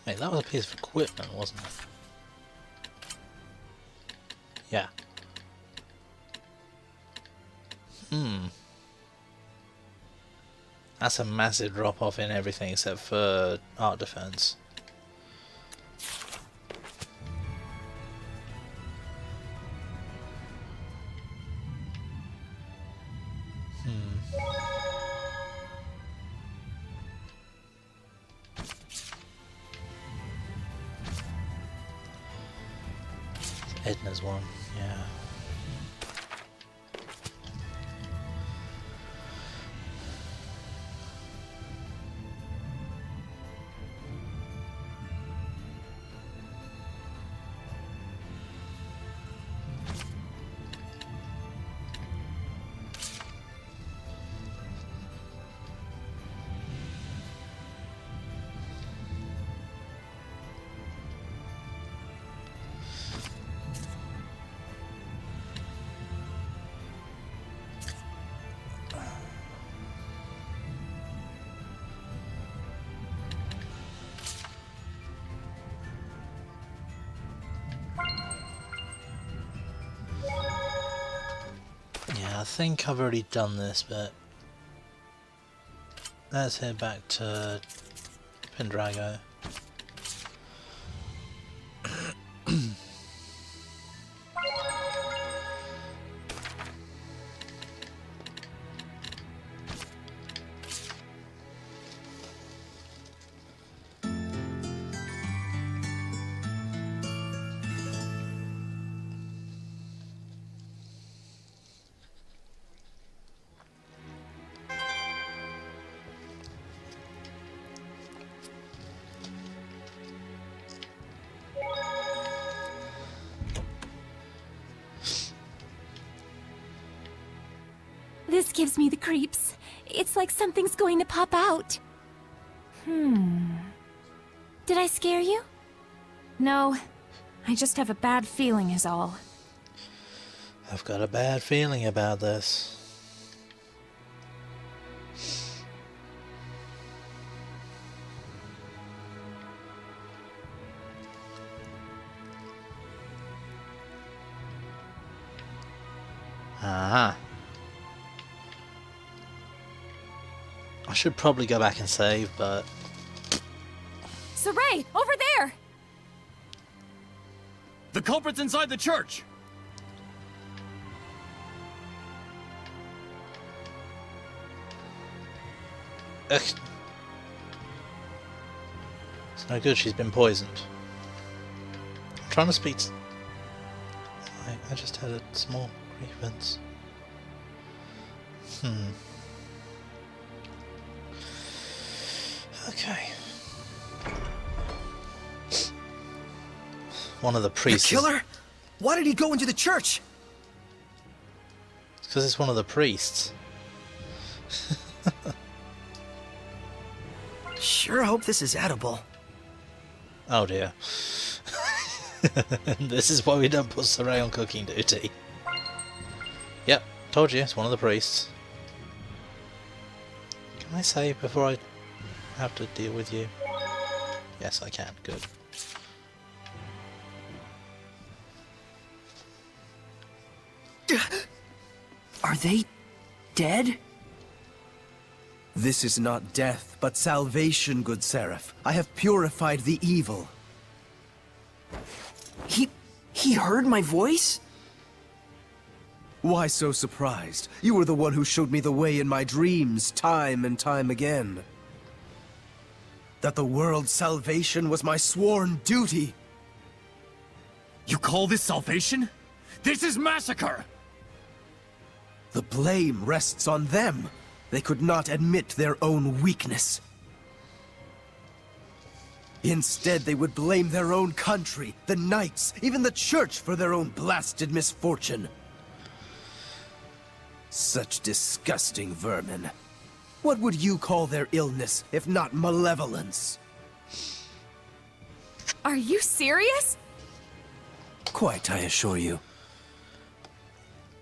Speaker 1: Wait, that was a piece of equipment, wasn't it? Yeah. That's a massive drop off in everything except for art defense. Edna's one, yeah. I think I've already done this, but let's head back to Pendrago.
Speaker 2: This gives me the creeps. It's like something's going to pop out. Did I scare you?
Speaker 6: No, I just have a bad feeling is all.
Speaker 1: I've got a bad feeling about this. Ah. I should probably go back and save, but...
Speaker 6: Saray, over there!
Speaker 10: The culprit's inside the church!
Speaker 1: Ugh. It's no good, she's been poisoned. I'm trying to speak to... I just had a small grievance. Okay. One of the priests...
Speaker 4: The killer? Why did he go into the church?
Speaker 1: It's because it's one of the priests.
Speaker 4: Sure hope this is edible.
Speaker 1: Oh dear. This is why we don't put Saray on cooking duty. Yep, told you, it's one of the priests. Can I save before I have to deal with you? Yes, I can. Good.
Speaker 5: Are they dead?
Speaker 11: This is not death, but salvation, good Seraph. I have purified the evil.
Speaker 5: He heard my voice?
Speaker 11: Why so surprised? You were the one who showed me the way in my dreams, time and time again. That the world's salvation was my sworn duty.
Speaker 10: You call this salvation? This is massacre!
Speaker 11: The blame rests on them. They could not admit their own weakness. Instead, they would blame their own country, the knights, even the church for their own blasted misfortune. Such disgusting vermin. What would you call their illness, if not malevolence?
Speaker 6: Are you serious?
Speaker 11: Quite, I assure you.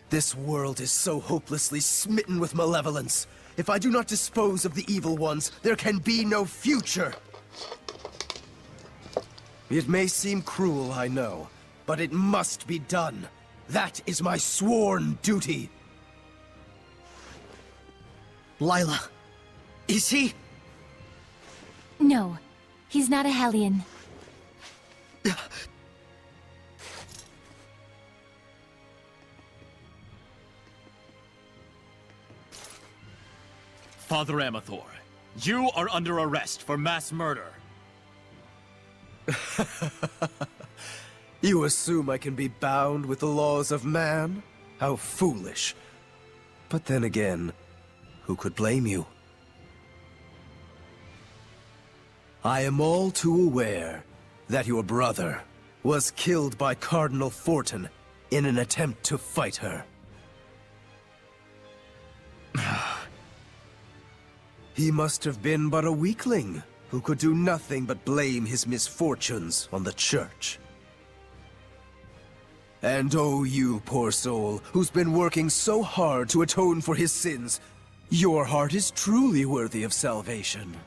Speaker 11: This world is so hopelessly smitten with malevolence. If I do not dispose of the evil ones, there can be no future. It may seem cruel, I know, but it must be done. That is my sworn duty.
Speaker 4: Lila, is he?
Speaker 2: No, he's not a Hellion.
Speaker 10: Father Amathor, you are under arrest for mass murder.
Speaker 11: You assume I can be bound with the laws of man? How foolish. But then again, who could blame you? I am all too aware that your brother was killed by Cardinal Fortin in an attempt to fight her. He must have been but a weakling who could do nothing but blame his misfortunes on the Church. And oh, you poor soul, who's been working so hard to atone for his sins, your heart is truly worthy of salvation.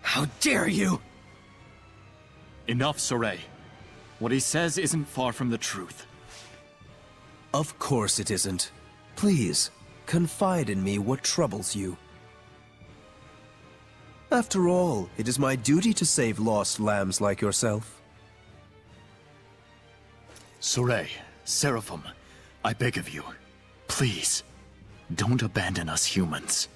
Speaker 4: How dare you!
Speaker 10: Enough, Soray. What he says isn't far from the truth.
Speaker 11: Of course it isn't. Please, confide in me what troubles you. After all, it is my duty to save lost lambs like yourself.
Speaker 10: Soray, Seraphim, I beg of you, please, don't abandon us humans.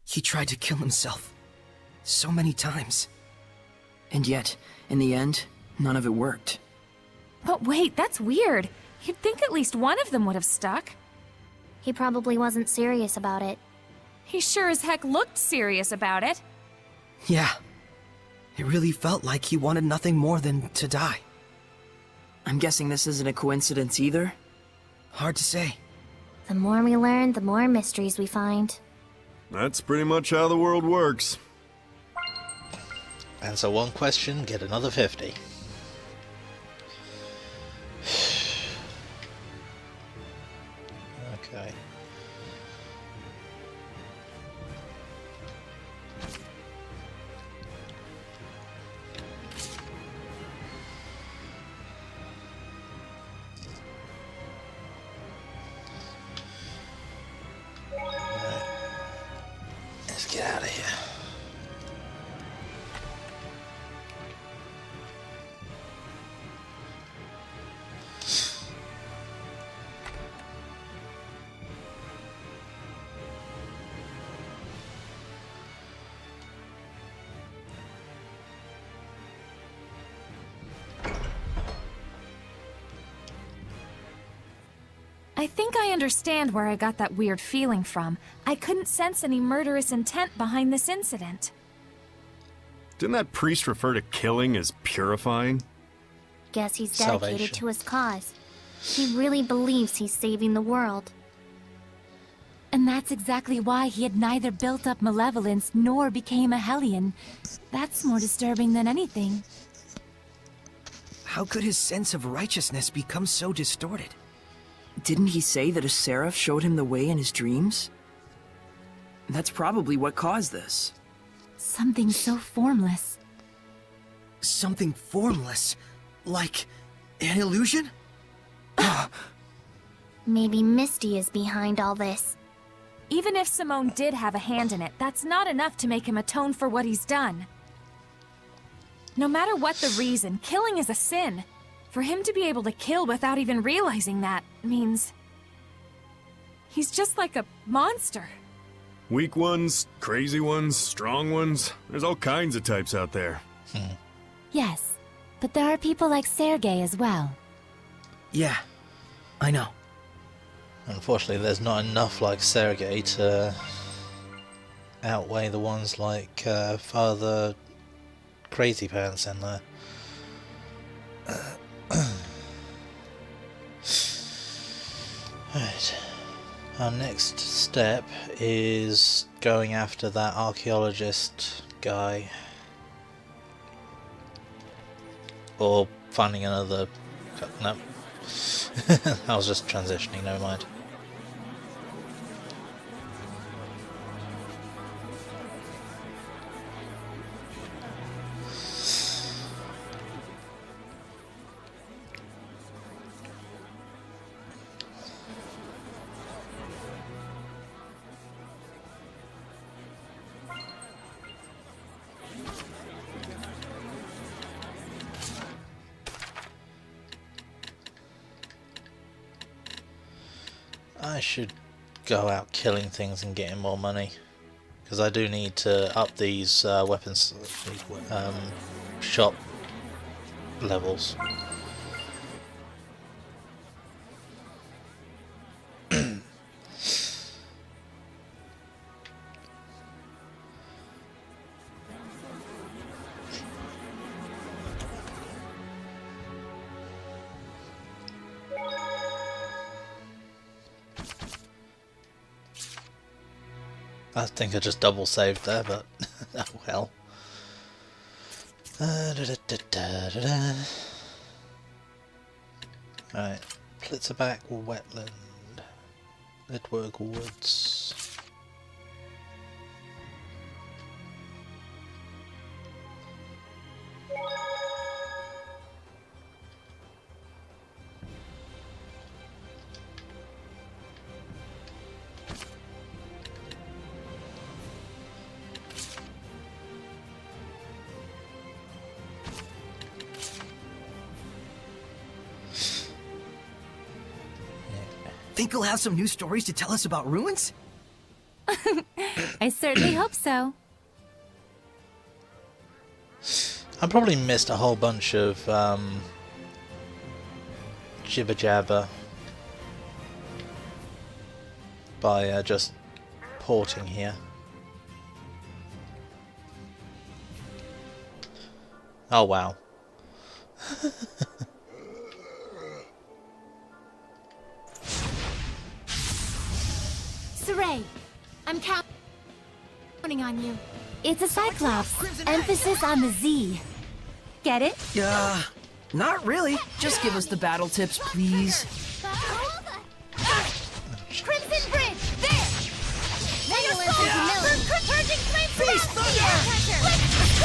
Speaker 4: He tried to kill himself. So many times.
Speaker 5: And yet, in the end, none of it worked.
Speaker 6: But wait, that's weird. You'd think at least one of them would have stuck.
Speaker 3: He probably wasn't serious about it.
Speaker 6: He sure as heck looked serious about it.
Speaker 4: Yeah. It really felt like he wanted nothing more than to die.
Speaker 5: I'm guessing this isn't a coincidence either?
Speaker 4: Hard to say.
Speaker 3: The more we learn, the more mysteries we find.
Speaker 12: That's pretty much how the world works.
Speaker 1: Answer one question, get another 50. Okay. Let's get out of here.
Speaker 6: I think I understand where I got that weird feeling from. I couldn't sense any murderous intent behind this incident.
Speaker 12: Didn't that priest refer to killing as purifying?
Speaker 3: Guess he's dedicated
Speaker 1: Salvation.
Speaker 3: to his cause. He really believes he's saving the world.
Speaker 2: And that's exactly why he had neither built up malevolence nor became a Hellion. That's more disturbing than anything.
Speaker 4: How could his sense of righteousness become so distorted?
Speaker 5: Didn't he say that a seraph showed him the way in his dreams? That's probably what caused this.
Speaker 2: Something so formless.
Speaker 4: Something formless? Like an illusion?
Speaker 3: Maybe Misty is behind all this.
Speaker 6: Even if Simone did have a hand in it, that's not enough to make him atone for what he's done. No matter what the reason, killing is a sin. For him to be able to kill without even realizing that means... he's just like a monster.
Speaker 12: Weak ones, crazy ones, strong ones. There's all kinds of types out there.
Speaker 2: Yes, but there are people like Sergei as well.
Speaker 4: Yeah, I know.
Speaker 1: Unfortunately, there's not enough like Sergei to outweigh the ones like Father Crazy Pants in there. Right. Our next step is going after that archaeologist guy. Or finding another... no. I was just transitioning, never mind. I should go out killing things and getting more money, because I do need to up these weapons shop levels. I think I just double saved there, but oh well. Right, Plitzerback Wetland, Litwork Woods.
Speaker 4: Think he'll have some new stories to tell us about ruins?
Speaker 2: I certainly hope so.
Speaker 1: I probably missed a whole bunch of jibber jabber by just porting here. Oh wow.
Speaker 2: Saray, I'm counting on you. It's a Cyclops. Emphasis on the Z. Get it?
Speaker 4: Not really.
Speaker 5: Just give us the battle tips, please.
Speaker 3: Crimson Bridge! There! Megalith is milling! Purging flames
Speaker 4: Beast Thunder!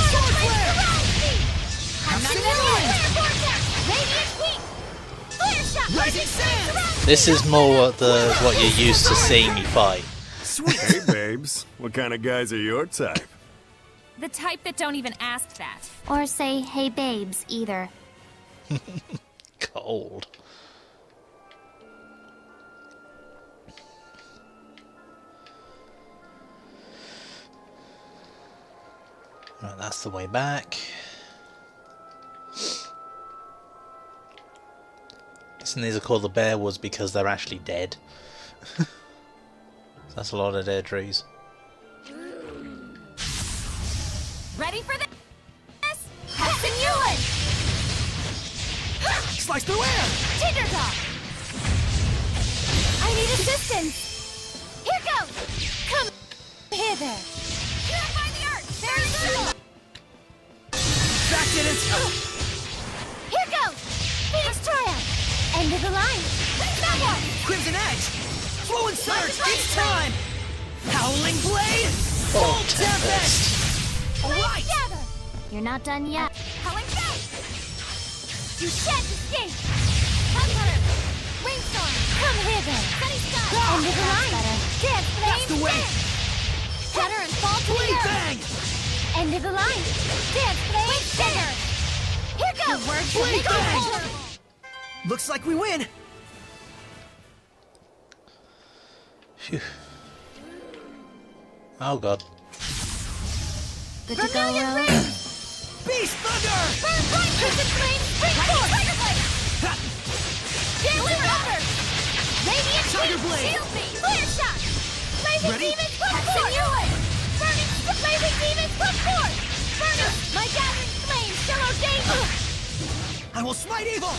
Speaker 3: Sword Flare! I'm not gonna vortex! Radiant Heat! Flare Shot!
Speaker 4: Rising Sand!
Speaker 1: This is more what you're used to seeing me fight.
Speaker 4: Sweet!
Speaker 12: Hey, babes. What kind of guys are your type?
Speaker 6: The type that don't even ask that.
Speaker 3: Or say, hey babes, either.
Speaker 1: Cold. Right, that's the way back. Guessing these are called the Bear Woods because they're actually dead. That's a lot of dead trees.
Speaker 6: Ready for this?
Speaker 3: Hudson Ewan!
Speaker 4: Slice through air!
Speaker 3: Tindertop! I need assistance! Here goes! Come here there! Purify the earth! Very little!
Speaker 4: Back did it!
Speaker 3: Here goes! Phoenix Triumph! End of the line! That one!
Speaker 4: Crimson Edge! Flow and Surge! It's time! Howling Blade! Full Tempest! Alright!
Speaker 3: Gather! You're not done yet. Howling Gate! You shan't escape! Hug Hunter! Rainstorm! Come here then! Sunny Sky! End of the line! Dance, Flame!
Speaker 4: That's the way!
Speaker 3: Shatter and fall to the
Speaker 4: Blade
Speaker 3: earth!
Speaker 4: Bang!
Speaker 3: End of the line! Dance, Flame! Dagger! Here goes! The word
Speaker 4: Blade
Speaker 3: go
Speaker 4: Bang!
Speaker 3: vulnerable!
Speaker 4: Looks like we win!
Speaker 1: Phew. Oh god.
Speaker 2: Good to go, Rose?
Speaker 4: Beast Thunder!
Speaker 3: Burn bright Crimson Flame! Spring forth! Tiger Blade! Dance and Thunder! Radiant
Speaker 4: Tiger Blade!
Speaker 3: Shield me! Clear shot! Blazing
Speaker 4: Ready?
Speaker 3: demons, come forth! Burning blazing demons, come forth! Burning! My gathering flames shall ordain you!
Speaker 4: I will smite evil!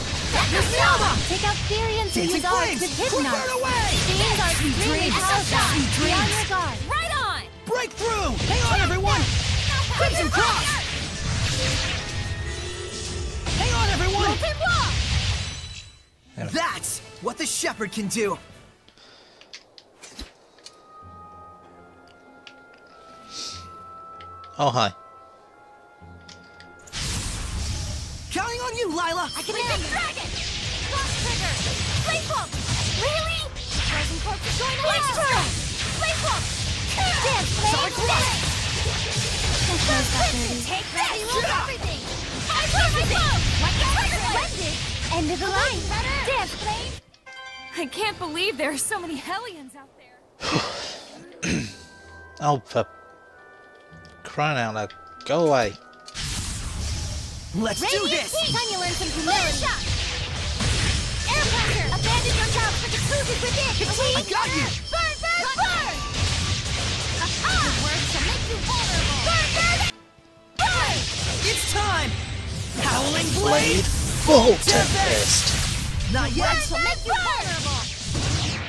Speaker 2: Take out Therians who
Speaker 4: Dancing
Speaker 2: use arts
Speaker 4: flames!
Speaker 2: with hidden
Speaker 4: Burn
Speaker 2: arts.
Speaker 4: away!
Speaker 2: These are
Speaker 4: Sweet
Speaker 2: extremely
Speaker 4: dreams!
Speaker 2: powerful.
Speaker 4: Sweet
Speaker 2: Be on
Speaker 4: dreams!
Speaker 2: your guard.
Speaker 3: Right on!
Speaker 4: Breakthrough! Hang on, everyone! Crimson Cross! Hang on, everyone!
Speaker 3: Molten wall!
Speaker 4: That's what the Shepherd can do!
Speaker 1: Oh, hi.
Speaker 4: Counting on you, Lila!
Speaker 3: I command you! Dragon! Cross trigger! Blaze Wolf! Really? Frozen Corpse is going to Blaze Turtle! Blaze Wolf! Dance,
Speaker 4: Solid Cross!
Speaker 3: Take that! He rules everything! I turn my bow! Like a trigger blade!
Speaker 2: End of the line.
Speaker 3: Dance, Blade!
Speaker 6: I can't believe there are so many Hellions out there.
Speaker 1: Oh, for crying out loud. Go away.
Speaker 4: Let's do
Speaker 3: Radiant
Speaker 4: this!
Speaker 3: Heat! Time you learn some humility! Shot! Air pressure! Abandon your doubts, for the truth is within!
Speaker 4: I got you!
Speaker 3: Burn, burn, burn! The words shall make you vulnerable! Burn, burn, burn!
Speaker 4: It's time! Howling Blade!
Speaker 1: Full Tempest.
Speaker 4: Not
Speaker 3: Words
Speaker 4: yet!
Speaker 3: shall make you vulnerable!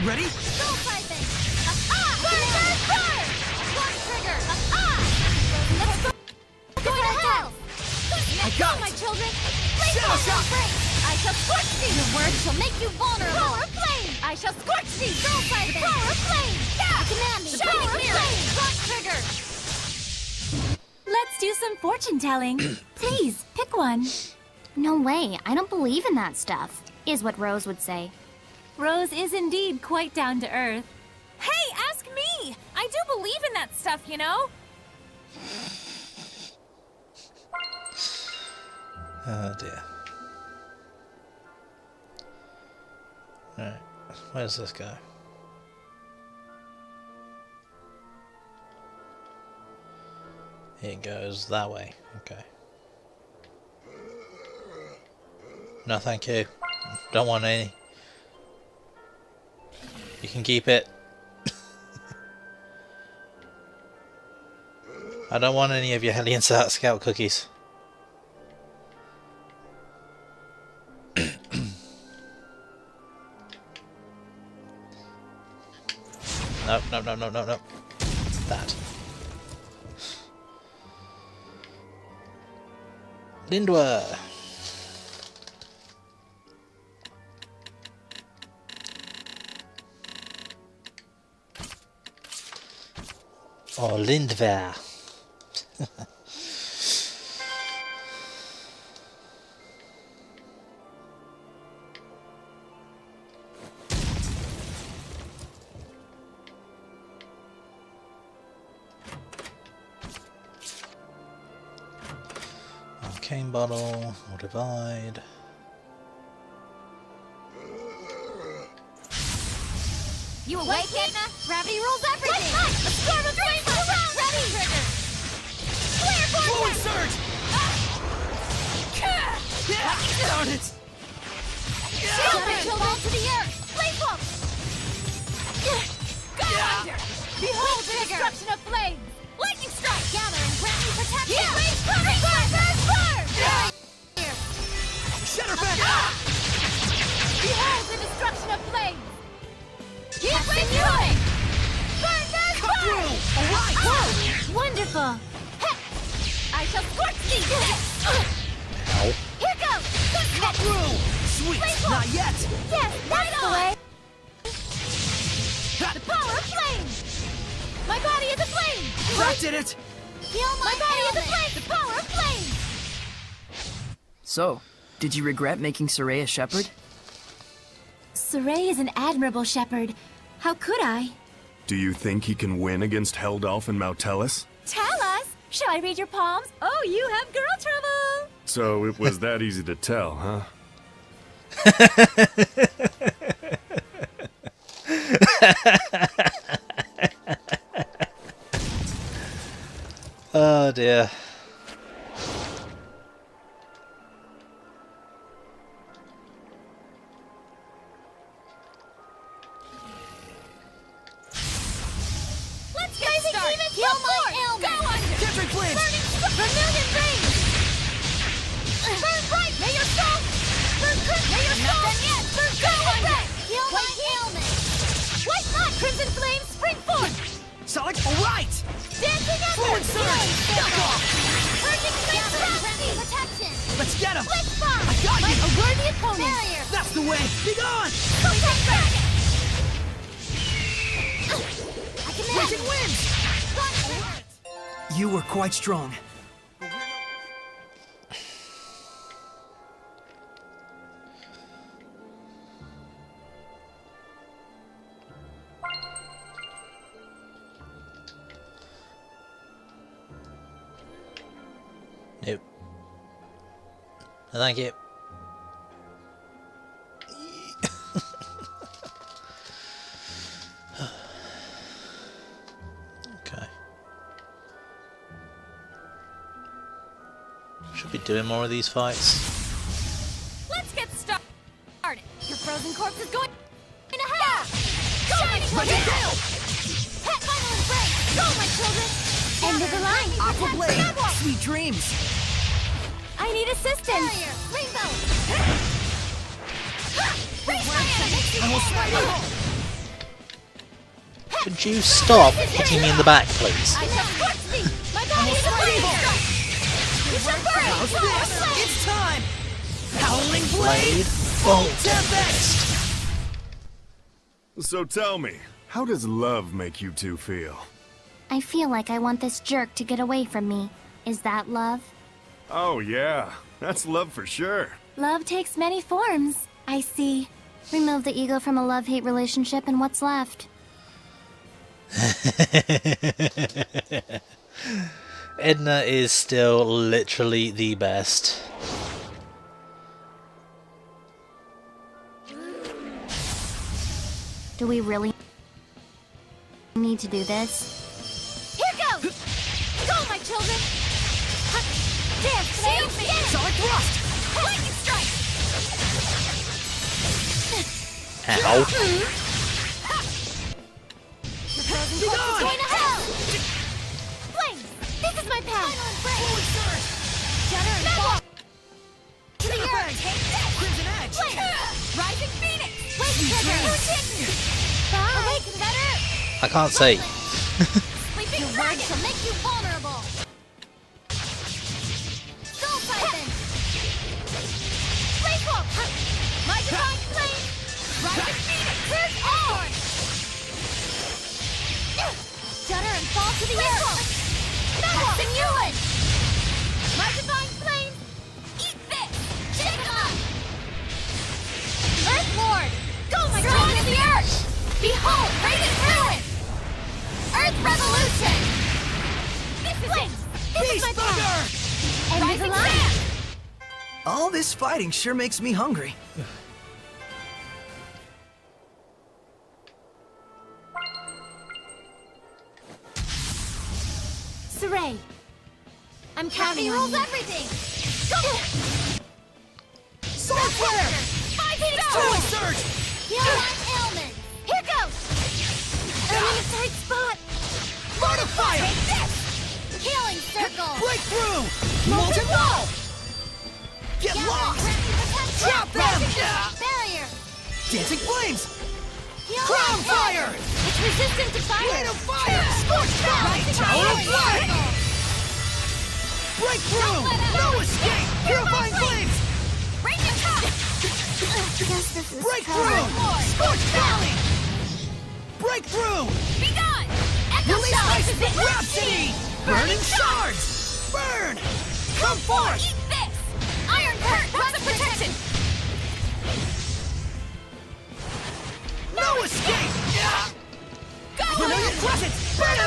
Speaker 4: Ready?
Speaker 3: Soul Siphon! Burn, burn, burn! One trigger! Let's go! Go to hell!
Speaker 4: I got it.
Speaker 3: My children!
Speaker 4: Shadow Shot!
Speaker 3: I shall scorch thee! Your words shall make you vulnerable! Power of flame! I shall scorch thee! Soul Siphon! Power of flame! Yeah! I command thee! Power of flame! Rock trigger!
Speaker 2: Let's do some fortune telling. Please, pick one.
Speaker 3: No way, I don't believe in that stuff, is what Rose would say.
Speaker 2: Rose is indeed quite down to earth.
Speaker 6: Hey, ask me! I do believe in that stuff, you know?
Speaker 1: Oh dear. Alright, where does this go? It goes that way. Okay. No, thank you. Don't want any. You can keep it. I don't want any of your Hellion Scout cookies. Nope, nope, nope, nope, nope, nope. That. Lindwa! Oh, Lindver. Arcane bottle, or divide.
Speaker 3: You awake, Edna? Gravity rules everything! A storm of flames around! Ready! Trigger! Clear
Speaker 4: Fluid
Speaker 3: vortex!
Speaker 4: Surge! Yeah! Darn it!
Speaker 3: Shield my children to the earth! Blaze Wolf! Go under! Behold the destruction of flames! Lightning strike! Gather and grant me protection! Blaze burn! Burn! Burn! Burn!
Speaker 4: Shadowback!
Speaker 3: Behold the destruction of flames! Keep renewing! Burn! Burn!
Speaker 4: Cut through! Alright!
Speaker 2: Wonderful.
Speaker 3: I shall scorch thee!
Speaker 1: Ow.
Speaker 3: Here goes!
Speaker 4: Cut through! Sweet!
Speaker 3: Blaze Wolf!
Speaker 4: Not yet!
Speaker 3: Yes, that's the way! The power of flame! My body is aflame!
Speaker 4: That did it!
Speaker 3: Heal my body is aflame! The power of flame!
Speaker 5: So, did you regret making Saray a shepherd?
Speaker 2: Saray is an admirable shepherd. How could I?
Speaker 12: Do you think he can win against Heldalf and Mautelis?
Speaker 2: Tell us! Shall I read your palms? Oh, you have girl trouble!
Speaker 12: So it was that easy to tell, huh?
Speaker 1: Oh dear.
Speaker 3: Let's get started. Heal my ailment. Go under.
Speaker 4: Kettrick flames!
Speaker 3: Vermilion rays. Burn bright. May your soul. Burn crimson. May your soul. Not done yet. Burn go under. Heal my ailment. White light. Crimson flame. Spring forth.
Speaker 4: Sonic, alright!
Speaker 3: Dancing under.
Speaker 4: Fluid surge! Duck off!
Speaker 3: Purging flame. Protection.
Speaker 4: Let's get him!
Speaker 3: Blitz bomb.
Speaker 4: I got you!
Speaker 3: A worthy opponent. Barrier.
Speaker 4: That's the way! Be gone!
Speaker 3: Protect dragon. I command.
Speaker 4: Raging winds! You were quite strong.
Speaker 1: Nope. No, thank you. Okay. Should be doing more of these fights.
Speaker 6: Let's get started.
Speaker 3: Your frozen corpse is going to hell. Go, my children. Pet final embrace. Go, my children. End of the line.
Speaker 4: Aqua Blade! Sweet dreams!
Speaker 2: I need assistance.
Speaker 3: Barrier. Rainbow.
Speaker 4: I will smite you!
Speaker 1: Could you stop hitting me in the back, please?
Speaker 3: I shall scorch thee. My body is aflame. You shall burn.
Speaker 4: How's this? It's time! Howling Blade!
Speaker 1: Blade
Speaker 4: Full
Speaker 1: bolt.
Speaker 4: Tempest!
Speaker 12: So tell me, how does love make you two feel?
Speaker 13: I feel like I want this jerk to get away from me. Is that love?
Speaker 12: Oh yeah, that's love for sure.
Speaker 2: Love takes many forms, I see.
Speaker 13: Remove the ego from a love-hate relationship and what's left?
Speaker 1: Edna is still literally the best.
Speaker 13: Do we really need to do this?
Speaker 3: Here goes. Go, my children. Dance, save me.
Speaker 4: Sonic Thrust!
Speaker 3: Lightning strike.
Speaker 1: Ow.
Speaker 3: Your frozen corpse is going to hell. Flame. This is my path.
Speaker 4: Fluid surge!
Speaker 3: Shudder and fall to the
Speaker 4: Shadow
Speaker 3: earth.
Speaker 4: Fang! Crimson Edge!
Speaker 3: Flame. Rising phoenix. Wake trigger. Who's hidden? Awaken better.
Speaker 1: I can't see.
Speaker 3: Sleeping dragon shall make you vulnerable. Soul siphon. Flame bolt. My divine flame. Rising phoenix. Surge onward. Shudder and fall to the earth. Passing you in. My divine flame. Eat this. Shake 'em up. Earth Lord. Go, my dragon of the earth. Behold, radiant ruin. Earth Revolution! This is it! This is my path! End of the line!
Speaker 4: All this fighting sure makes me hungry.
Speaker 2: Saray, I'm counting
Speaker 3: Happy
Speaker 2: on
Speaker 3: rules
Speaker 2: you.
Speaker 3: everything! Go!
Speaker 4: Sword Flare!
Speaker 3: Five hitting
Speaker 4: Fluid
Speaker 3: stars!
Speaker 4: surge!
Speaker 3: Heal my ailment! Here goes!
Speaker 2: I'm in a tight spot.
Speaker 4: Mortify!
Speaker 3: Take this! Healing circle!
Speaker 4: Breakthrough! Molten wall! Get lost! Trap them!
Speaker 3: Barrier!
Speaker 4: Dancing flames!
Speaker 3: Heal
Speaker 4: Crown
Speaker 3: my
Speaker 4: fire!
Speaker 3: It's resistant to fire!
Speaker 4: Blade of fire! Scorched valley! Tower of flame! Breakthrough! No escape! Purifying flames!
Speaker 3: Radiant top!
Speaker 13: Guess this is
Speaker 4: Breakthrough! Scorched valley! Breakthrough!
Speaker 3: Be gone! Echo
Speaker 4: Release
Speaker 3: shell!
Speaker 4: ice
Speaker 3: This is it!
Speaker 4: Rhapsody! Burning shards! Burn! Come forth!
Speaker 3: Eat this! Iron curtain! Rocks of protection!
Speaker 4: No escape!
Speaker 3: Go!
Speaker 4: Familiar presence! Burn!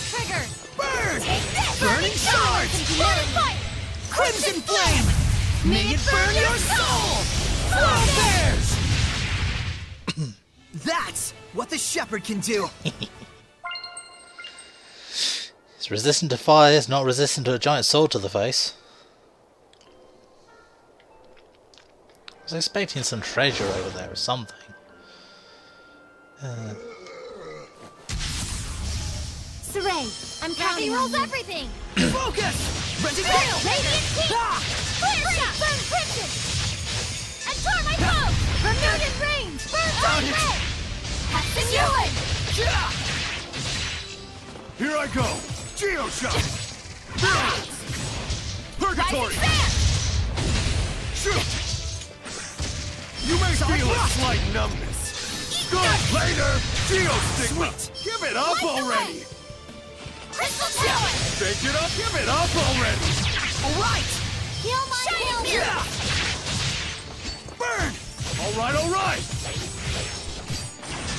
Speaker 3: Trigger!
Speaker 4: Burn!
Speaker 3: Take this!
Speaker 4: Burning shards!
Speaker 3: Morning fire!
Speaker 4: Crimson flame! May it burn your soul! Flow bears! That's what the shepherd can do!
Speaker 1: It's resistant to fire, it's not resistant to a giant sword to the face. I was expecting some treasure over there or something.
Speaker 2: disarray. I'm
Speaker 3: Gravity
Speaker 2: counting on
Speaker 3: rules
Speaker 2: you.
Speaker 3: everything!
Speaker 4: Focus! Renting Gale!
Speaker 3: Radiant Heat! Clear shot! Burn Crimson! And tore my foe! Renewed in range! Burn Dark Red! Captain Ewan!
Speaker 12: Here I go! Geo Shot! Purgatory!
Speaker 3: Rising Sand!
Speaker 12: Shoot! You may feel a slight numbness. Good! Later! Geo Stigma! Give it up already!
Speaker 3: Crystal Talon!
Speaker 12: Take it up! Give it up already!
Speaker 4: Alright!
Speaker 3: Heal my failure!
Speaker 4: Burn!
Speaker 12: Alright, alright!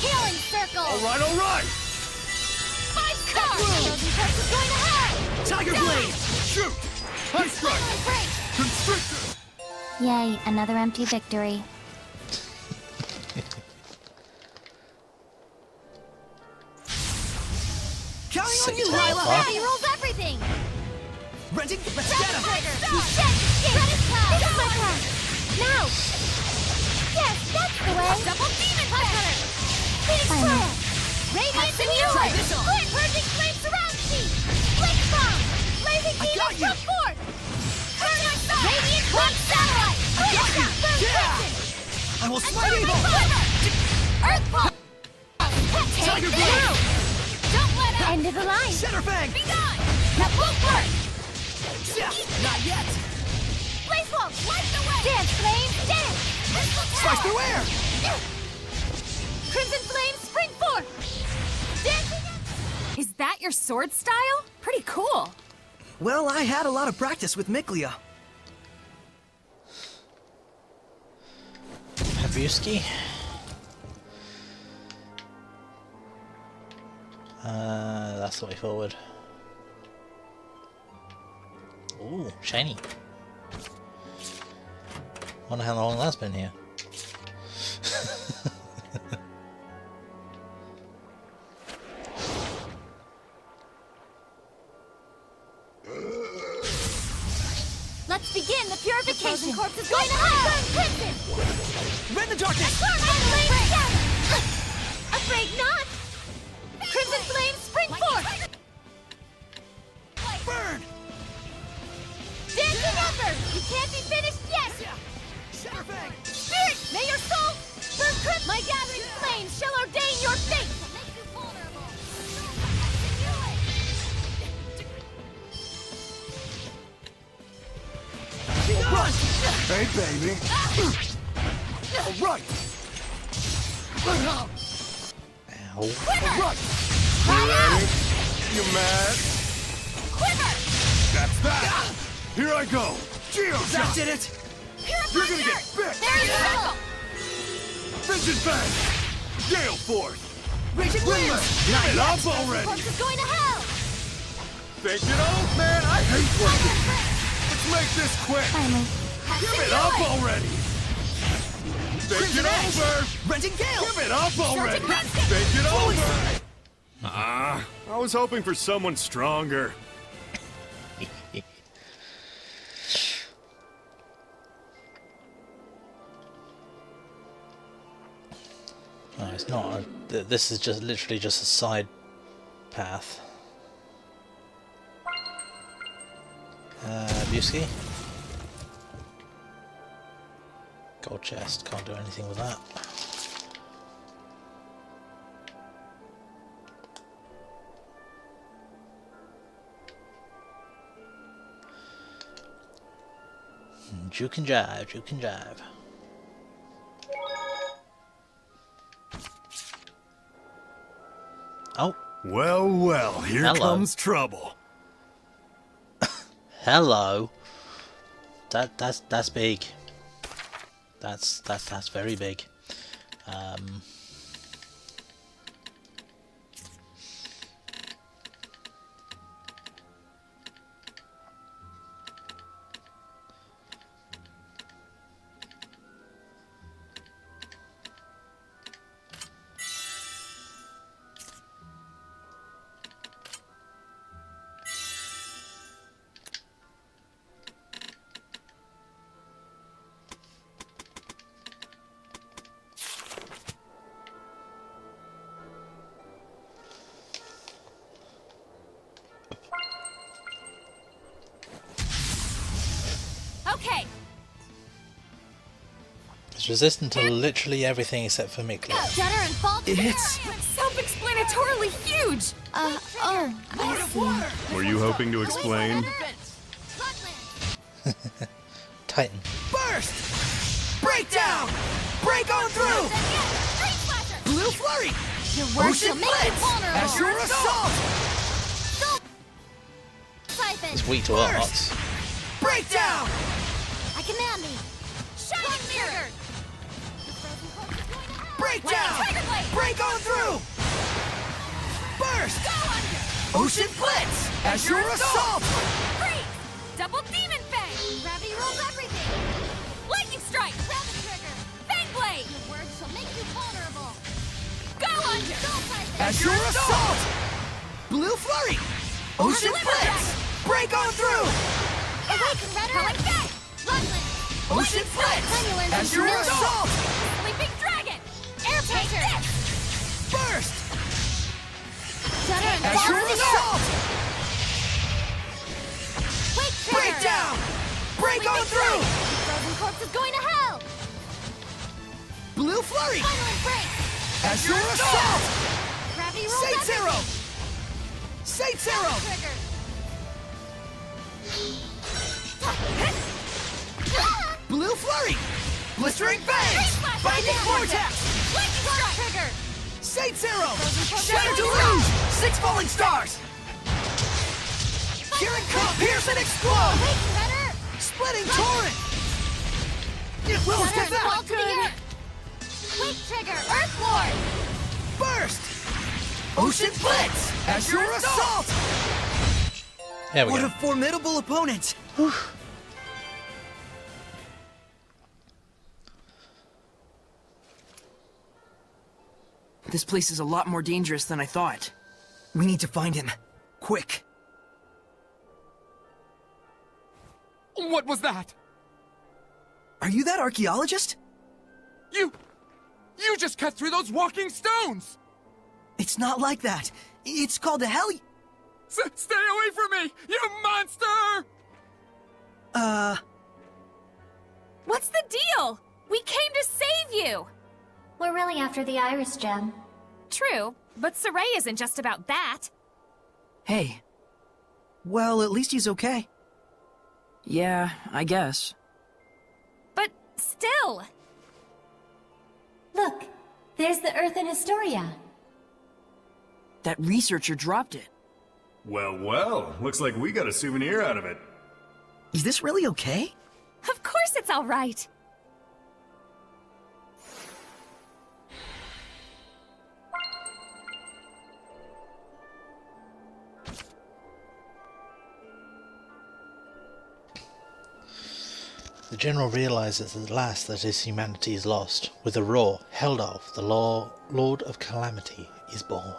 Speaker 3: Healing Circle!
Speaker 12: Alright, alright!
Speaker 3: 5 stars! Frozen Curse is going to hell!
Speaker 4: Tiger Blade!
Speaker 12: Shoot! High strike! Constrictor!
Speaker 13: Yay, another empty victory.
Speaker 4: Counting on you,
Speaker 1: 6
Speaker 4: Lila!
Speaker 3: Gravity rules everything!
Speaker 4: Renting
Speaker 3: Dragon
Speaker 4: Vegeta!
Speaker 3: Trigger! You shed skin! Red is power! This is my plan! Now! Yes, that's the way! Double Demon Cutter! Phoenix
Speaker 13: Finally.
Speaker 3: Trail! Radiant Immune!
Speaker 4: Try this on.
Speaker 3: Flint Purging Flame Surround Sheet! Blitz Bomb! Blazing
Speaker 4: I got
Speaker 3: Demon
Speaker 4: you.
Speaker 3: Jump Force! Turn my side! Radiant Rock Satellite! Clear
Speaker 4: got you.
Speaker 3: Shot! Burn
Speaker 4: Yeah.
Speaker 3: Crimson!
Speaker 4: I will
Speaker 3: And
Speaker 4: smite
Speaker 3: turn my
Speaker 4: evil!
Speaker 3: quiver! Earth Ball! Take
Speaker 4: Tiger
Speaker 3: this!
Speaker 4: Blade.
Speaker 3: Don't let up!
Speaker 2: End of the line.
Speaker 4: Shadowfang!
Speaker 3: Be gone! That won't work!
Speaker 4: Not yet!
Speaker 3: Blaze Wall! Light the way! Dance, Flame! Dance! Crystal Tower!
Speaker 4: Slice through air!
Speaker 3: Crimson Flame! Spring Force! Dancing!
Speaker 6: Is that your sword style? Pretty cool.
Speaker 4: Well, I had a lot of practice with Miklia.
Speaker 1: Habuski. That's the way forward. Ooh, shiny. Wonder how long that's been here.
Speaker 3: Let's begin the purification! Corpse is going to hell! Crimson!
Speaker 4: Rend the darkness!
Speaker 3: Turn my flame shatter! Afraid not! Crimson Flame Spring Force!
Speaker 4: Burn!
Speaker 3: Dancing Ember! You can't be finished yet!
Speaker 4: Shadowfang!
Speaker 3: Spirit, may your soul burn crimson! My gathering flames shall ordain your fate!
Speaker 4: Run!
Speaker 12: Hey, baby!
Speaker 4: Alright!
Speaker 1: Ow.
Speaker 4: Alright!
Speaker 12: You ready? You mad?
Speaker 3: Quiver!
Speaker 12: That's that! Here I go! Geo
Speaker 4: That
Speaker 12: Shot!
Speaker 4: did it!
Speaker 3: Purify
Speaker 12: You're gonna
Speaker 3: the
Speaker 12: get
Speaker 3: earth!
Speaker 12: bit!
Speaker 3: There's the circle!
Speaker 12: Vision Fang! Gale Force!
Speaker 4: Raging Wind!
Speaker 12: Give it up already!
Speaker 3: Corpse is going to hell!
Speaker 12: Think it out, man! I hate working! Let's make this quick!
Speaker 13: Finally.
Speaker 12: Give it up already! Think it over!
Speaker 4: Renting Gale!
Speaker 12: Give it up already! Think it over! I was hoping for someone stronger.
Speaker 1: No, it's not. This is just literally just a side path. Busky. Gold chest. Can't do anything with that. Juke and jive. Juke and jive. Oh.
Speaker 12: Well, well, here
Speaker 1: Hello.
Speaker 12: comes trouble.
Speaker 1: Hello. That's big. That's very big. It's resistant to literally everything except for Miklo.
Speaker 3: Stutter and fall to the
Speaker 5: It's...
Speaker 6: Self-explanatorily huge!
Speaker 2: I see.
Speaker 12: Were you hoping to explain?
Speaker 1: Titan.
Speaker 4: Burst! Breakdown! Break on through! Blue Flurry!
Speaker 3: Your words
Speaker 4: Ocean
Speaker 3: will make you
Speaker 4: Blitz!
Speaker 3: vulnerable.
Speaker 4: Azure Assault!
Speaker 3: Siphon.
Speaker 1: It's weak to arts.
Speaker 4: Breakdown!
Speaker 3: I command thee. Shining Mirror.
Speaker 4: Breakdown!
Speaker 3: Tiger Blade.
Speaker 4: Break on through! Burst!
Speaker 3: Go under.
Speaker 4: Ocean Blitz! Azure Assault!
Speaker 6: Freeze! Double Demon Fang!
Speaker 3: Gravity rolls everything.
Speaker 6: Lightning Strike!
Speaker 3: Grab the trigger.
Speaker 6: Fang Blade!
Speaker 3: Your words shall make you vulnerable.
Speaker 6: Go under!
Speaker 3: Soul Siphon.
Speaker 4: Azure Assault! Blue Flurry! Ocean
Speaker 6: Deliver
Speaker 4: Blitz! Break on through!
Speaker 3: Awaken, Redder.
Speaker 6: Howling Fang!
Speaker 3: Rutland.
Speaker 4: Ocean Blitz!
Speaker 3: Time you learn some
Speaker 4: Azure
Speaker 3: humility.
Speaker 4: Assault!
Speaker 6: Sleeping Dragon!
Speaker 3: Air
Speaker 6: Take
Speaker 3: pressure.
Speaker 6: this!
Speaker 4: Burst!
Speaker 3: Stutter and fall
Speaker 4: Azure
Speaker 3: to the earth.
Speaker 4: Assault!
Speaker 3: Wake trigger.
Speaker 4: Breakdown! Break on through!
Speaker 3: Frozen corpse is going to hell.
Speaker 4: Blue Flurry!
Speaker 3: Final embrace.
Speaker 4: Azure Assault!
Speaker 3: Gravity rolls
Speaker 4: Saint Zero!
Speaker 3: everything.
Speaker 4: Saint Zero!
Speaker 3: Trigger.
Speaker 4: Blue Flurry! Blistering Fangs!
Speaker 3: Flash
Speaker 4: Binding
Speaker 3: right now.
Speaker 4: Vortex!
Speaker 3: Lightning strike. Trigger.
Speaker 4: Saint Zero!
Speaker 3: Corpse
Speaker 4: Shatter
Speaker 3: right
Speaker 4: Deluge! 6 falling stars! Kieran Cup! Pierce and Explode!
Speaker 3: Awaken, Redder.
Speaker 4: Splitting Torrent! It will
Speaker 3: Stutter
Speaker 4: get
Speaker 3: and fall
Speaker 4: that!
Speaker 3: to the earth. Wake trigger. Earth Lord.
Speaker 4: Burst! Ocean Blitz! Azure Assault!
Speaker 1: There we
Speaker 4: What
Speaker 1: go.
Speaker 4: a formidable opponent!
Speaker 5: This place is a lot more dangerous than I thought.
Speaker 4: We need to find him. Quick.
Speaker 14: What was that?
Speaker 4: Are you that archaeologist?
Speaker 14: You just cut through those walking stones!
Speaker 4: It's not like that. It's called a hell...
Speaker 14: Stay away from me, you monster!
Speaker 6: What's the deal? We came to save you!
Speaker 13: We're really after the Iris Gem.
Speaker 6: True, but Saray isn't just about that.
Speaker 5: Hey.
Speaker 4: Well, at least he's okay.
Speaker 5: Yeah, I guess.
Speaker 6: But still...
Speaker 2: Look, there's the Earth in Historia.
Speaker 5: That researcher dropped it.
Speaker 12: Well, well, looks like we got a souvenir out of it.
Speaker 4: Is this really okay?
Speaker 6: Of course it's all right.
Speaker 1: The general realizes at last that his humanity is lost. With a roar, Heldalf, the Lord of Calamity, is born.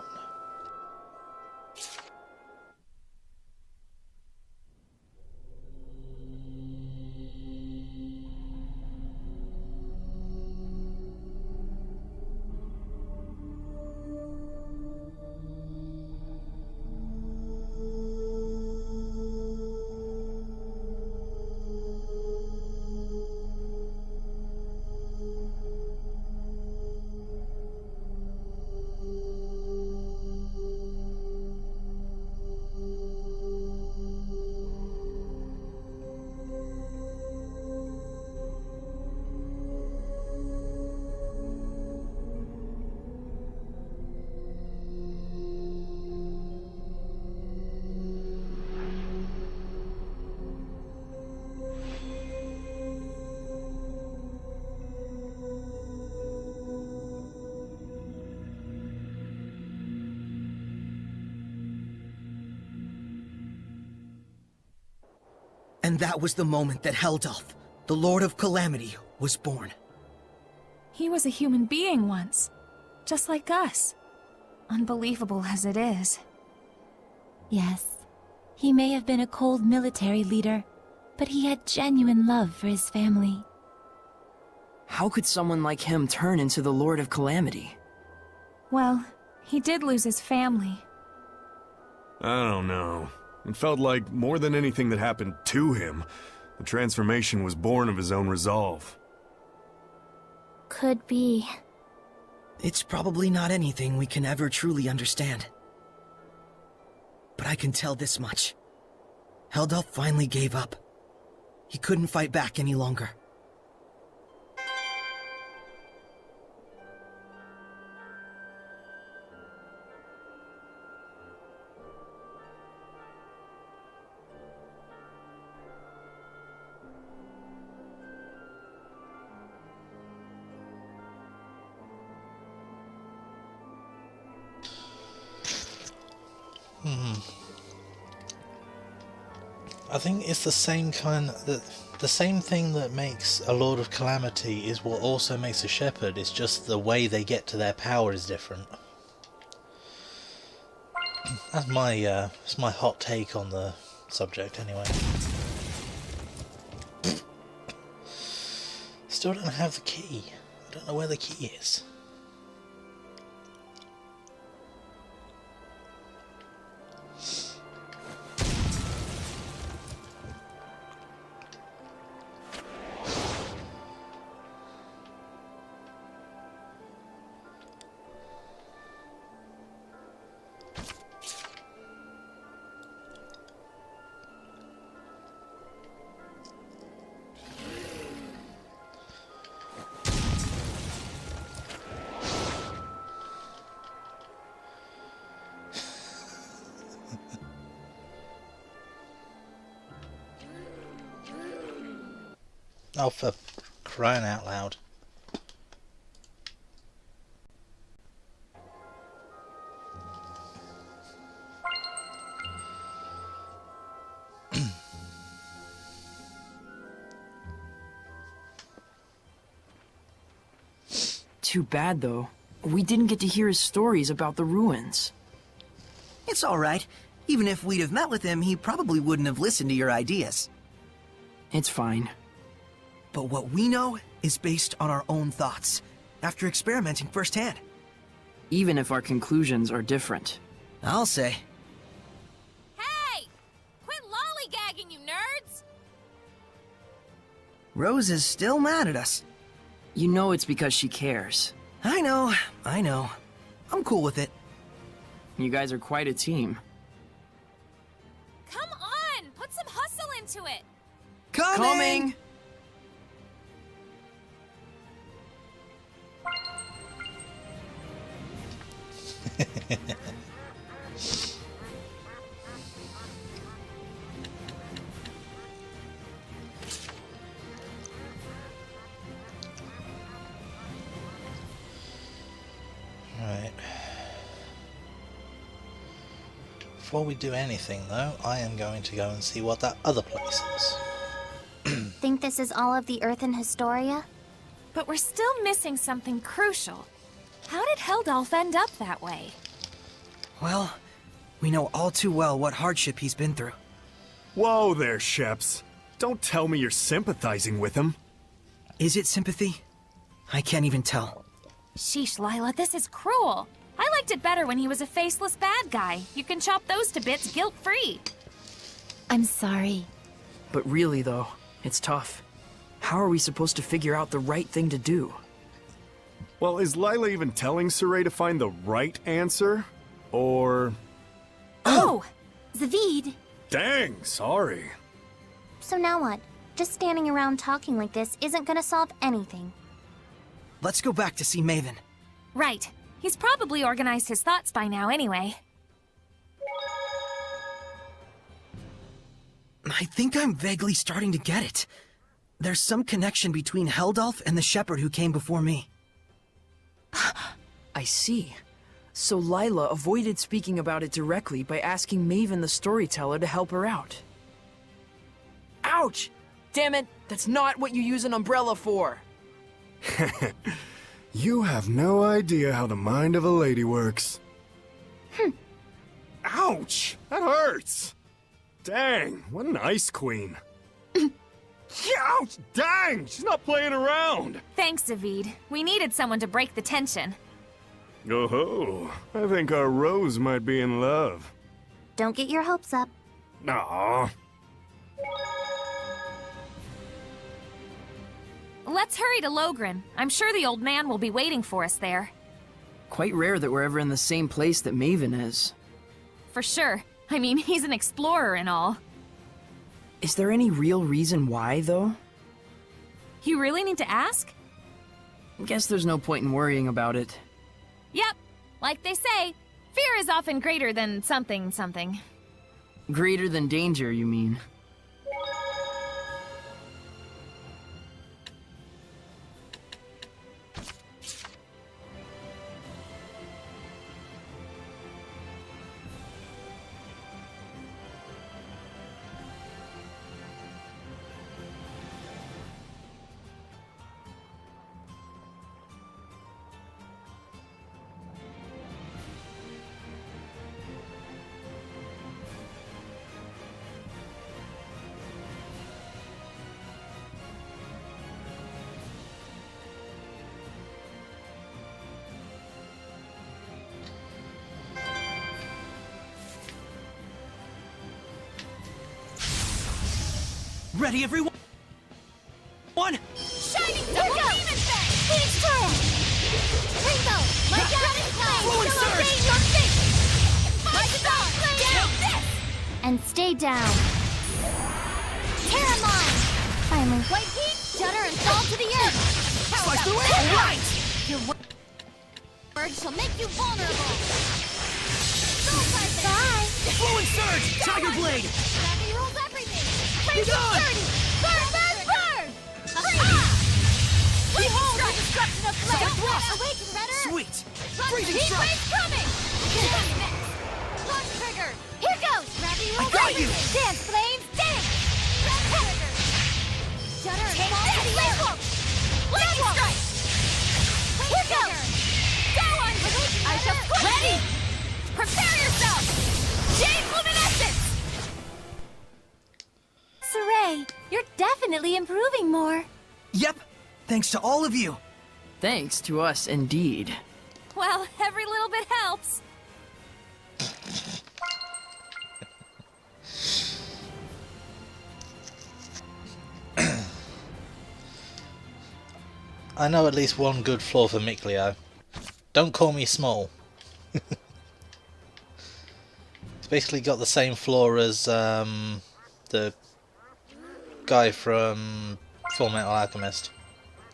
Speaker 4: And that was the moment that Heldalf, the Lord of Calamity, was born.
Speaker 6: He was a human being once, just like us. Unbelievable as it is.
Speaker 2: Yes, he may have been a cold military leader, but he had genuine love for his family.
Speaker 5: How could someone like him turn into the Lord of Calamity?
Speaker 6: Well, he did lose his family.
Speaker 12: I don't know. It felt like more than anything that happened to him, the transformation was born of his own resolve.
Speaker 13: could be?
Speaker 4: It's probably not anything we can ever truly understand. But I can tell this much. Heldalf finally gave up. He couldn't fight back any longer.
Speaker 1: I think it's the same the same thing that makes a Lord of Calamity is what also makes a Shepherd. It's just the way they get to their power is different. That's my hot take on the subject, anyway. Still don't have the key. I don't know where the key is. Oh, for crying out loud.
Speaker 5: Too bad, though. We didn't get to hear his stories about the ruins.
Speaker 4: It's alright. Even if we'd have met with him, he probably wouldn't have listened to your ideas.
Speaker 5: It's fine.
Speaker 4: But what we know is based on our own thoughts, after experimenting firsthand.
Speaker 5: Even if our conclusions are different.
Speaker 4: I'll say.
Speaker 3: Hey! Quit lollygagging, you nerds!
Speaker 4: Rose is still mad at us.
Speaker 5: You know it's because she cares.
Speaker 4: I know. I'm cool with it.
Speaker 5: You guys are quite a team.
Speaker 3: Come on! Put some hustle into it!
Speaker 4: Coming!
Speaker 1: Right. Before we do anything though, I am going to go and see what that other place is.
Speaker 13: Think this is all of the Earth in Historia?
Speaker 6: But we're still missing something crucial. How did Heldalf end up that way?
Speaker 4: Well, we know all too well what hardship he's been through.
Speaker 12: Whoa there, Sheps. Don't tell me you're sympathizing with him.
Speaker 4: Is it sympathy? I can't even tell.
Speaker 6: Sheesh, Lila, this is cruel. I liked it better when he was a faceless bad guy. You can chop those to bits guilt-free.
Speaker 2: I'm sorry.
Speaker 5: But really, though, it's tough. How are we supposed to figure out the right thing to do?
Speaker 12: Well, is Lila even telling Saray to find the right answer? Or...
Speaker 2: Oh! Zavid!
Speaker 12: Dang, sorry.
Speaker 13: So now what? Just standing around talking like this isn't gonna solve anything.
Speaker 4: Let's go back to see Maven.
Speaker 6: Right. He's probably organized his thoughts by now anyway.
Speaker 4: I think I'm vaguely starting to get it. There's some connection between Heldalf and the Shepherd who came before me.
Speaker 5: I see. So Lila avoided speaking about it directly by asking Maven the storyteller to help her out. Ouch! Damn it, that's not what you use an umbrella for!
Speaker 12: You have no idea how the mind of a lady works. Ouch! That hurts! Dang, what an ice queen. Ouch! Dang! She's not playing around!
Speaker 6: Thanks, Zavid. We needed someone to break the tension.
Speaker 12: Oh-ho. I think our Rose might be in love.
Speaker 13: Don't get your hopes up.
Speaker 12: Aww.
Speaker 6: Let's hurry to Logren. I'm sure the old man will be waiting for us there.
Speaker 5: Quite rare that we're ever in the same place that Maven is.
Speaker 6: For sure. I mean, he's an explorer and all.
Speaker 5: Is there any real reason why, though?
Speaker 6: You really need to ask?
Speaker 5: Guess there's no point in worrying about it.
Speaker 6: Yep. Like they say, fear is often greater than something something.
Speaker 5: Greater than danger, you mean?
Speaker 4: Ready, everyone? One!
Speaker 3: Shining double demon fang! Phoenix Torrent! Rainbow! My dragon flame!
Speaker 4: Fluid
Speaker 3: Shall
Speaker 4: surge!
Speaker 3: obey your fate! My star flame! Down this!
Speaker 13: And stay down.
Speaker 3: Terramine!
Speaker 13: Finally.
Speaker 3: White heat! Shudder and fall to the earth!
Speaker 4: Slice through it! All right!
Speaker 3: Your words shall make you vulnerable! Soul Siphon! Bye!
Speaker 4: Fluid surge! Tiger blade!
Speaker 3: Gravity rules everything!
Speaker 4: You
Speaker 3: Flames of
Speaker 4: done!
Speaker 3: purity! Burn, burn, burn! Behold the destruction of flame! Awaken, Redder!
Speaker 4: Sweet!
Speaker 3: Run,
Speaker 4: Freezing
Speaker 3: heat
Speaker 4: strike!
Speaker 3: wave's coming! Run trigger! Here goes! Gravity rules
Speaker 4: got you!
Speaker 3: everything! Dance, flames, dance! Red trigger! Shudder and fall to the earth! Lightning strike! Here goes! Go on! I shall squish ready! Prepare yourself! Jade luminescence!
Speaker 2: Saray, you're definitely improving more.
Speaker 4: Yep, thanks to all of you.
Speaker 5: Thanks to us, indeed.
Speaker 6: Well, every little bit helps.
Speaker 1: I know at least one good flaw for Micleo. Don't call me small. It's basically got the same flaw as the guy from Full Metal Alchemist.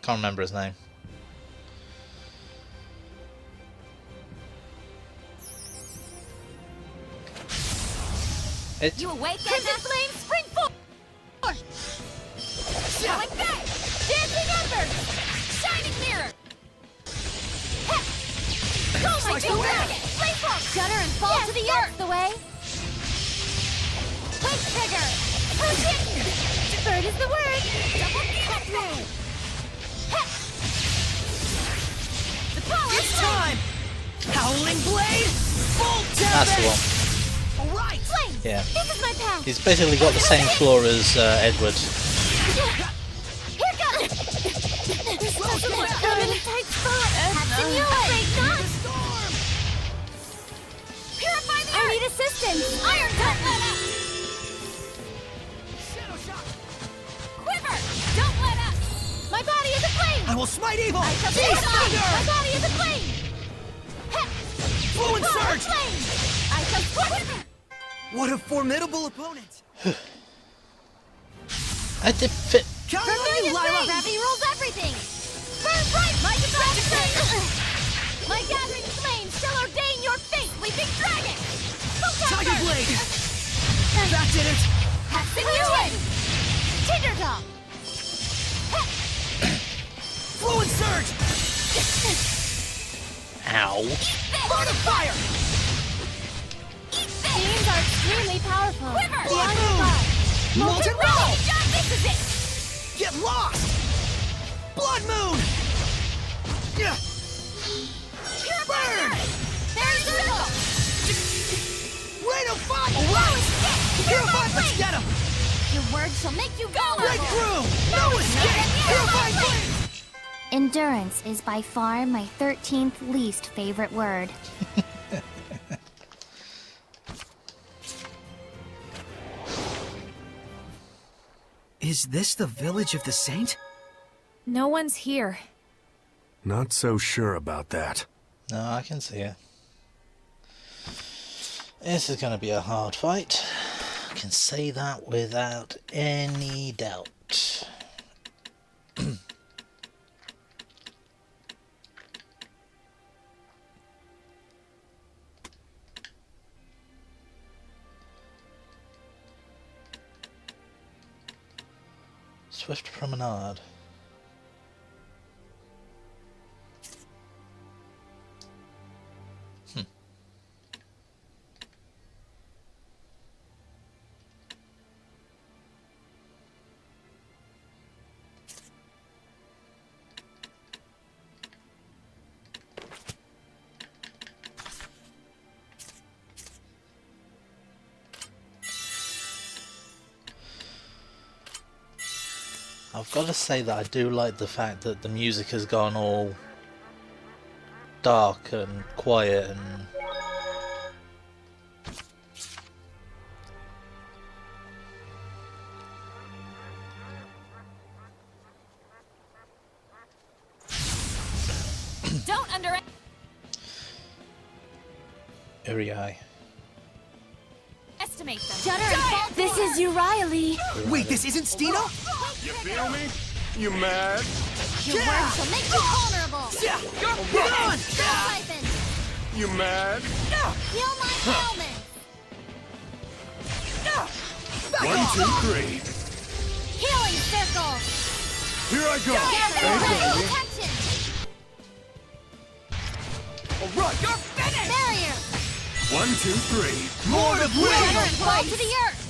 Speaker 1: Can't remember his name. It's
Speaker 3: You awake, Crimson Flame, spring forward! Showing back! Dancing embers! Shining mirror! Heh! Go, my dragon! Flame shudder and fall to the earth!
Speaker 2: The way.
Speaker 3: Wake trigger! Push it!
Speaker 2: Bird is the word.
Speaker 3: Double demon through! Heh! The power
Speaker 4: It's
Speaker 3: of
Speaker 4: time! Howling blade! Full
Speaker 1: that's the one.
Speaker 4: Alright!
Speaker 3: flame!
Speaker 1: Yeah.
Speaker 3: This is my path!
Speaker 1: He's basically got the same flaw as Edward.
Speaker 3: Here goes! This doesn't look good in a tight spot! Break not! Purify the earth!
Speaker 2: I need assistance.
Speaker 3: Iron cut, let up! Quiver! Don't let up! My body is aflame!
Speaker 4: I will smite evil!
Speaker 3: I shall
Speaker 4: Beast
Speaker 3: stand on! My
Speaker 4: thunder!
Speaker 3: body is aflame! Heh!
Speaker 4: Fluid
Speaker 3: Power
Speaker 4: surge!
Speaker 3: flame! I shall quiver!
Speaker 4: What a formidable opponent!
Speaker 1: I did fit.
Speaker 4: Count on you,
Speaker 3: Vermilion
Speaker 4: Lyra!
Speaker 3: flame! Gravity rules everything! Burn bright, my divine flame! My gathering flames shall ordain your fate, leaping dragon!
Speaker 4: Tiger blade! That did it!
Speaker 3: Hatsune! Tinder dog!
Speaker 4: Fluid surge!
Speaker 1: Ow.
Speaker 4: Burn of fire!
Speaker 2: Beams are extremely powerful.
Speaker 3: Quiver!
Speaker 4: Blood
Speaker 2: Beyond
Speaker 4: moon!
Speaker 2: thought.
Speaker 4: Molten roll!
Speaker 3: John, this is it!
Speaker 4: Get lost! Blood moon! Yeah! Burn!
Speaker 3: There's the circle!
Speaker 4: Rain of fire!
Speaker 3: All right!
Speaker 4: Purify, let's get him!
Speaker 3: Your words shall make you go!
Speaker 4: Breakthrough! No escape! Purify blade!
Speaker 13: Endurance is by far my 13th least favorite word.
Speaker 4: Is this the village of the saint?
Speaker 6: No one's here.
Speaker 11: Not so sure about that.
Speaker 1: No, I can see it. This is going to be a hard fight. I can say that without any doubt. Swift promenade. I've got to say that I do like the fact that the music has gone all dark and quiet and
Speaker 6: Don't
Speaker 1: Uriai.
Speaker 6: underestimate them.
Speaker 3: Shudder and fall.
Speaker 2: This is Uriah.
Speaker 4: Wait, this isn't Stino?
Speaker 12: You feel me? You mad?
Speaker 3: Your words shall make you vulnerable.
Speaker 4: Get on!
Speaker 3: Siphon.
Speaker 12: You mad?
Speaker 3: Heal my ailments.
Speaker 12: 1, 2, 3.
Speaker 3: Healing circle.
Speaker 12: Here I go.
Speaker 3: Gather
Speaker 12: Hey,
Speaker 3: ray
Speaker 12: baby.
Speaker 3: protection.
Speaker 14: Alright, you're finished!
Speaker 3: Barrier.
Speaker 12: 1, 2, 3.
Speaker 14: More of
Speaker 3: Shudder and
Speaker 14: wind!
Speaker 3: fall to the earth.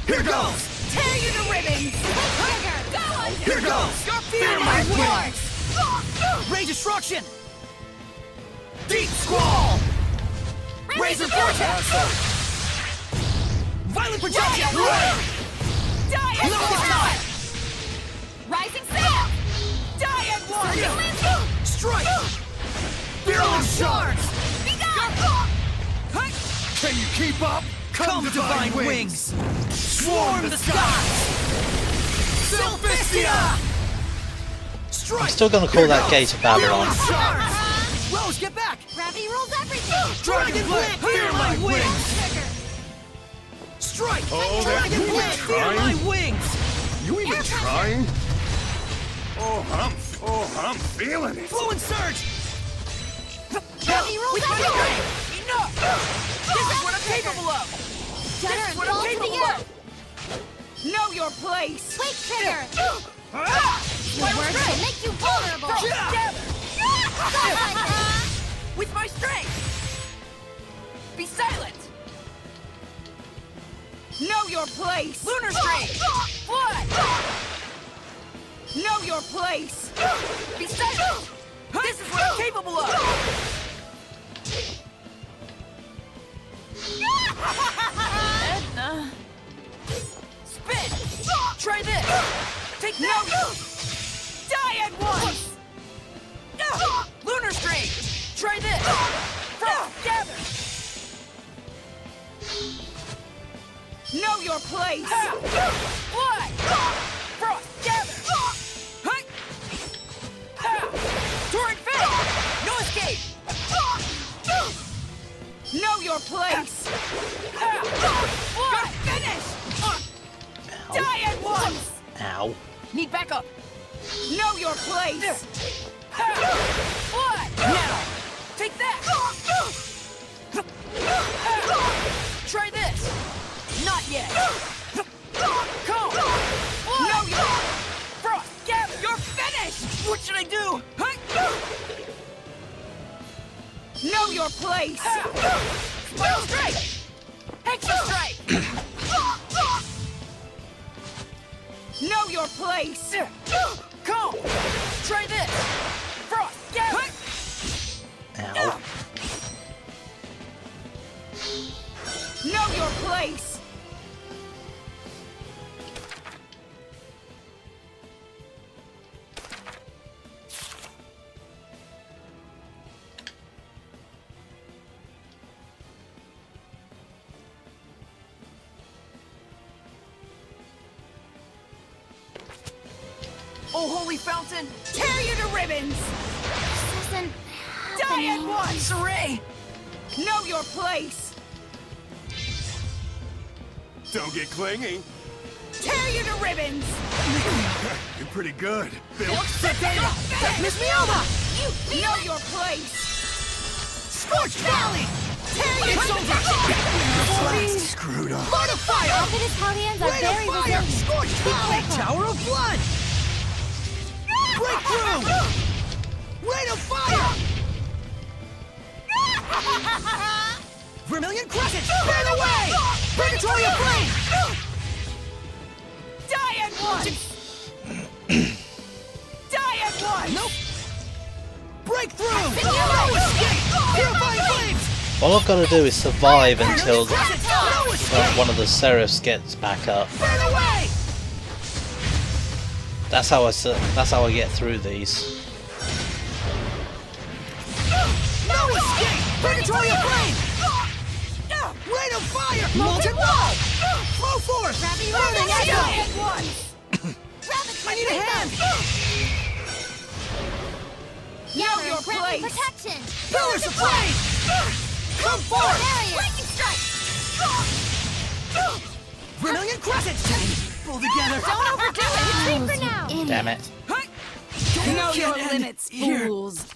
Speaker 12: Here goes.
Speaker 14: Tear you to ribbons!
Speaker 3: Trigger.
Speaker 14: Go on!
Speaker 12: Here goes.
Speaker 14: Feel my wings!
Speaker 4: Ray destruction!
Speaker 14: Deep squall! Razor vortex!
Speaker 4: Violent projection!
Speaker 14: Die at once!
Speaker 6: Rising sail!
Speaker 14: Die at once!
Speaker 4: Strike!
Speaker 14: Virulent shards!
Speaker 6: Be gone!
Speaker 12: Can you keep up?
Speaker 4: Come, divine wings!
Speaker 14: Swarm the skies! Sylvistia!
Speaker 1: I'm
Speaker 4: Strike!
Speaker 1: still going to call that Gate of Babylon.
Speaker 14: Shards!
Speaker 4: Rose, get back!
Speaker 3: Gravity rules everything.
Speaker 4: Dragon Blade, fear my wings!
Speaker 3: Trigger.
Speaker 4: Strike!
Speaker 12: Oh,
Speaker 4: Dragon
Speaker 12: you
Speaker 4: Blade, fear my
Speaker 12: trying?
Speaker 4: wings!
Speaker 12: You even
Speaker 3: Air pressure.
Speaker 12: trying? Oh, I'm feeling it.
Speaker 4: Fluent surge!
Speaker 3: Gravity rules everything.
Speaker 14: Enough! This is what I'm capable of!
Speaker 3: Shudder
Speaker 14: This is
Speaker 3: and
Speaker 14: what
Speaker 3: fall
Speaker 14: I'm
Speaker 3: to
Speaker 14: capable
Speaker 3: the earth.
Speaker 14: of! Know your place!
Speaker 3: Wake trigger.
Speaker 14: Ah!
Speaker 3: Your words shall make you vulnerable.
Speaker 14: Together!
Speaker 3: Siphon.
Speaker 14: With my strength! Be silent! Know your place! Lunar Stream! Flood! Know your place! Be silent! This is what I'm capable of!
Speaker 6: Edna.
Speaker 14: Spin! Try this! Take no! Die at once! Lunar Stream! Try this! Frost Gather! Know your place! Fly! Frost Gather! Torrent Fang! No escape! Know your place! Fly! Finish! Die at once!
Speaker 1: Ow.
Speaker 14: Need backup! Know your place! What? Now! Take that! Try this! Not yet! Come! Know your... Frost! Gather! You're finished! What should I do? Know your place! Spiral Strike! Extra Strike! Know your place! Come! Try this! Frost! Gather!
Speaker 1: Ow.
Speaker 14: Know your place! Oh, holy fountain, tear you to ribbons!
Speaker 13: This isn't
Speaker 14: Die at
Speaker 13: happening.
Speaker 14: once, Ray! Know your place!
Speaker 12: Don't get clingy.
Speaker 14: Tear you to ribbons!
Speaker 12: You're pretty good. Bill.
Speaker 14: Miss Mioma! You know your place! Scorched Valley! Tear you to ribbons!
Speaker 12: Screwed up.
Speaker 14: Lord of Fire!
Speaker 2: Prophetess Hellions are very resilient.
Speaker 14: Scorched Valley!
Speaker 4: Tower of Blood!
Speaker 14: Breakthrough! Rain of Fire!
Speaker 4: Vermilion Crescent!
Speaker 14: Burn away! Purgatory of Flame! Die at once! Die at once! Nope!
Speaker 4: Breakthrough!
Speaker 14: No escape! Purifying Flames!
Speaker 1: All I've got to do is survive until one of the Seraphs gets back up.
Speaker 14: Burn away!
Speaker 1: That's how I get through these.
Speaker 14: No escape! Purgatory of Flame! Rain of Fire! Molten Wall! Flow forth! Burning Echo! At once! I need a hand! Know your place!
Speaker 3: Protection!
Speaker 14: Pillars of Flame! Come forth!
Speaker 3: Lightning strike!
Speaker 4: Vermilion Crescent! Pull together!
Speaker 3: Don't overdo it! Retreat for now!
Speaker 1: Damn it.
Speaker 14: Know your
Speaker 4: Can't end
Speaker 14: limits,
Speaker 4: here.
Speaker 14: fools!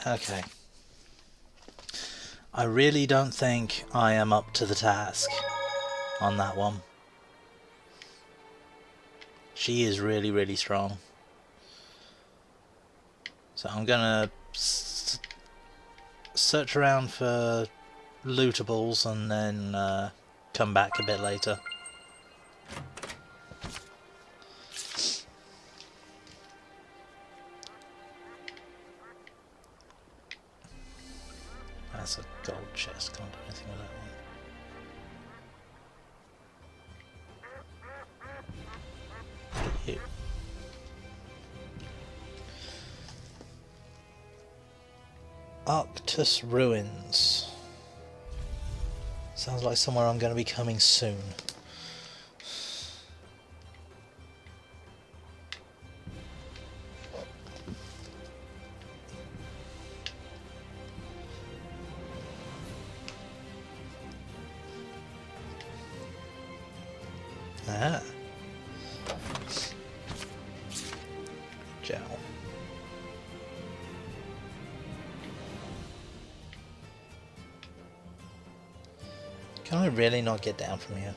Speaker 1: Okay. I really don't think I am up to the task on that one. She is really, really strong. So I'm gonna search around for lootables and then come back a bit later. That's a gold chest, can't do anything with that one. You. Arctus Ruins. Sounds like somewhere I'm going to be coming soon. Ah. Gel. Can I really not get down from here?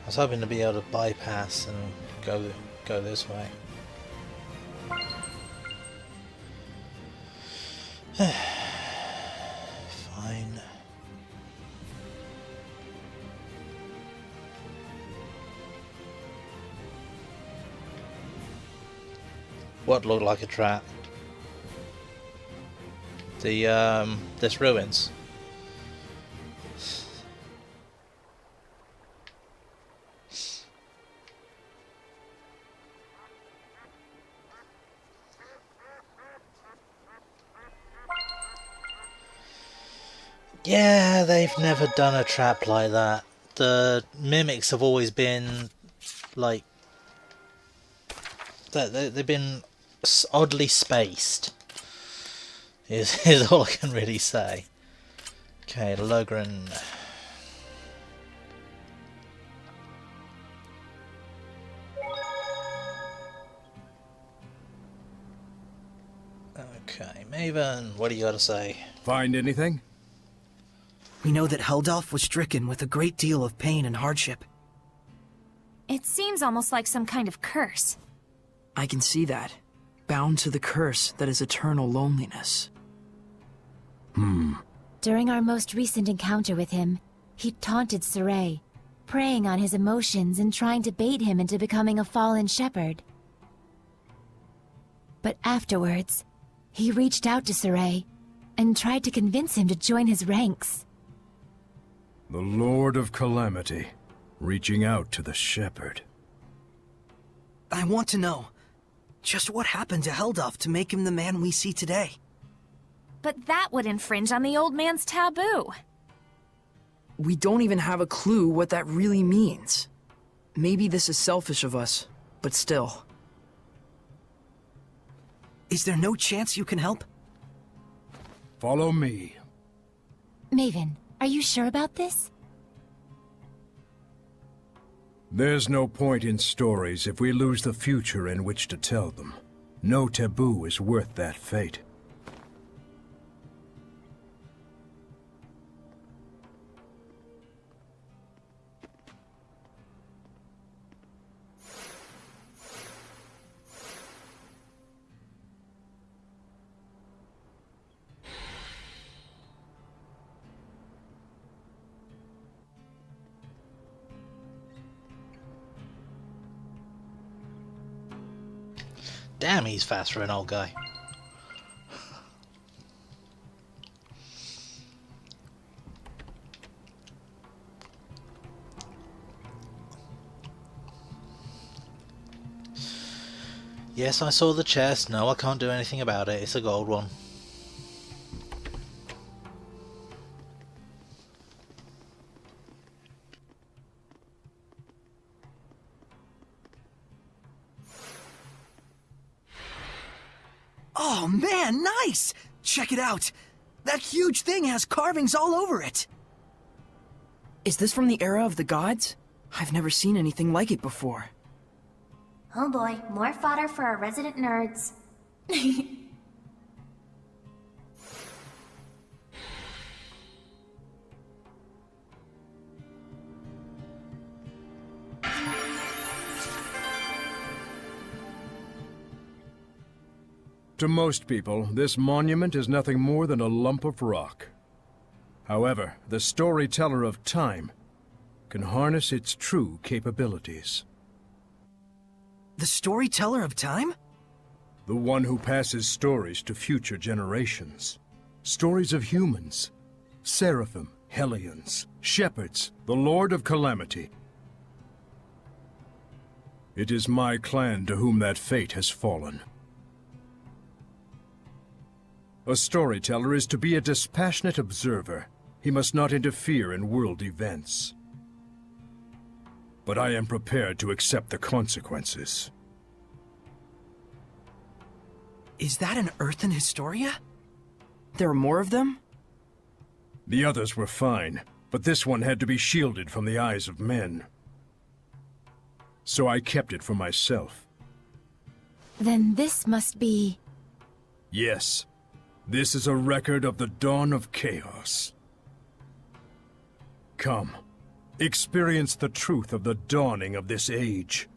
Speaker 1: I was hoping to be able to bypass and go this way. Fine. What looked like a trap? This ruins. Yeah, they've never done a trap like that. The mimics have always been like they've been oddly spaced. Is all I can really say. Okay, Logren. Okay, Maven, what do you got to say?
Speaker 11: Find anything?
Speaker 4: We know that Heldalf was stricken with a great deal of pain and hardship.
Speaker 6: It seems almost like some kind of curse.
Speaker 5: I can see that. Bound to the curse that is eternal loneliness.
Speaker 2: During our most recent encounter with him, he taunted Saray, preying on his emotions and trying to bait him into becoming a fallen shepherd. But afterwards, he reached out to Saray and tried to convince him to join his ranks.
Speaker 11: The Lord of Calamity, reaching out to the shepherd.
Speaker 4: I want to know, just what happened to Heldalf to make him the man we see today?
Speaker 6: But that would infringe on the old man's taboo.
Speaker 5: We don't even have a clue what that really means. Maybe this is selfish of us, but still.
Speaker 4: Is there no chance you can help?
Speaker 7: Follow me.
Speaker 2: Maven, are you sure about this?
Speaker 7: There's no point in stories if we lose the future in which to tell them. No taboo is worth that fate.
Speaker 1: Damn, he's fast for an old guy. Yes, I saw the chest. No, I can't do anything about it. It's a gold one.
Speaker 4: Oh man, nice! Check it out! That huge thing has carvings all over it!
Speaker 5: Is this from the era of the gods? I've never seen anything like it before.
Speaker 13: Oh boy, more fodder for our resident nerds.
Speaker 7: To most people, this monument is nothing more than a lump of rock. However, the storyteller of time can harness its true capabilities.
Speaker 4: The storyteller of time?
Speaker 7: The one who passes stories to future generations. Stories of humans, seraphim, hellions, shepherds, the Lord of Calamity. It is my clan to whom that fate has fallen. A storyteller is to be a dispassionate observer. He must not interfere in world events. But I am prepared to accept the consequences.
Speaker 4: Is that an Earthen Historia?
Speaker 5: There are more of them?
Speaker 7: The others were fine, but this one had to be shielded from the eyes of men. So I kept it for myself.
Speaker 2: Then this must be...
Speaker 7: Yes. This is a record of the dawn of chaos. Come, experience the truth of the dawning of this age.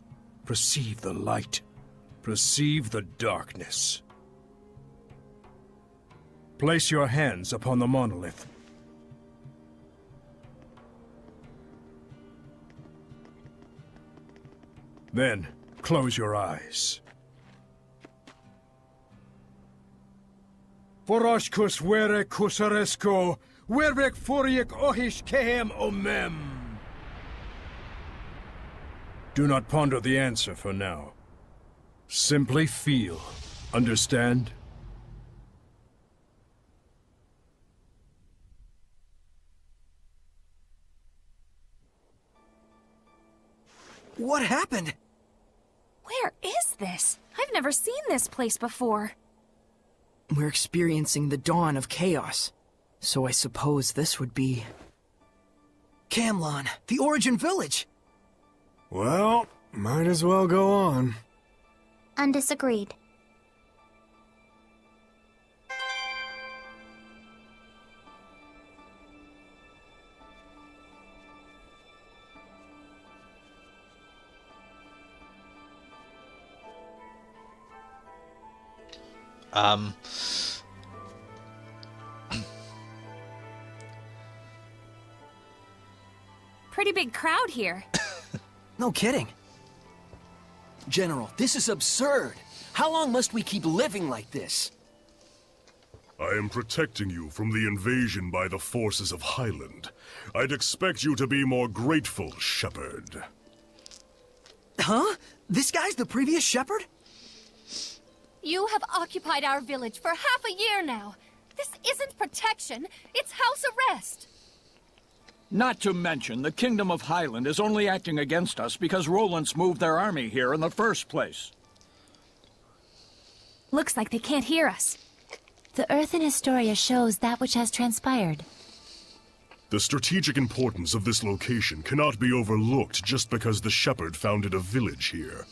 Speaker 7: Perceive the light. Perceive the darkness. Place your hands upon the monolith. Then, close your eyes. Foroshkus were kusaresko, wervek foriek ohish kehem omem. Do not ponder the answer for now. Simply feel. Understand?
Speaker 4: What happened?
Speaker 6: Where is this? I've never seen this place before.
Speaker 5: We're experiencing the dawn of chaos. So I suppose this would be...
Speaker 4: Camlon, the Origin Village!
Speaker 12: Well, might as well go on.
Speaker 13: Undisagreed.
Speaker 6: Pretty big crowd here.
Speaker 4: No kidding.
Speaker 11: General, this is absurd. How long must we keep living like this?
Speaker 15: I am protecting you from the invasion by the forces of Highland. I'd expect you to be more grateful, Shepherd.
Speaker 4: Huh? This guy's the previous Shepherd?
Speaker 3: You have occupied our village for half a year now. This isn't protection, it's house arrest.
Speaker 16: Not to mention, the Kingdom of Highland is only acting against us because Roland's moved their army here in the first place.
Speaker 6: Looks like they can't hear us.
Speaker 2: The Earth in Historia shows that which has transpired.
Speaker 15: The strategic importance of this location cannot be overlooked just because the Shepherd founded a village here.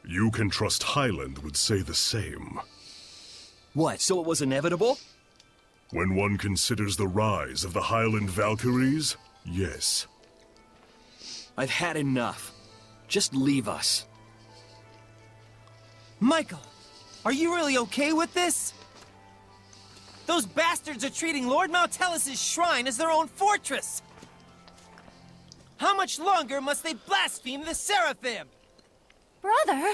Speaker 15: You can trust Highland would say the same.
Speaker 4: What, so it was inevitable?
Speaker 15: When one considers the rise of the Highland Valkyries, yes.
Speaker 4: I've had enough. Just leave us.
Speaker 14: Michael, are you really okay with this? Those bastards are treating Lord Maltellis' shrine as their own fortress! How much longer must they blaspheme the Seraphim?
Speaker 6: Brother!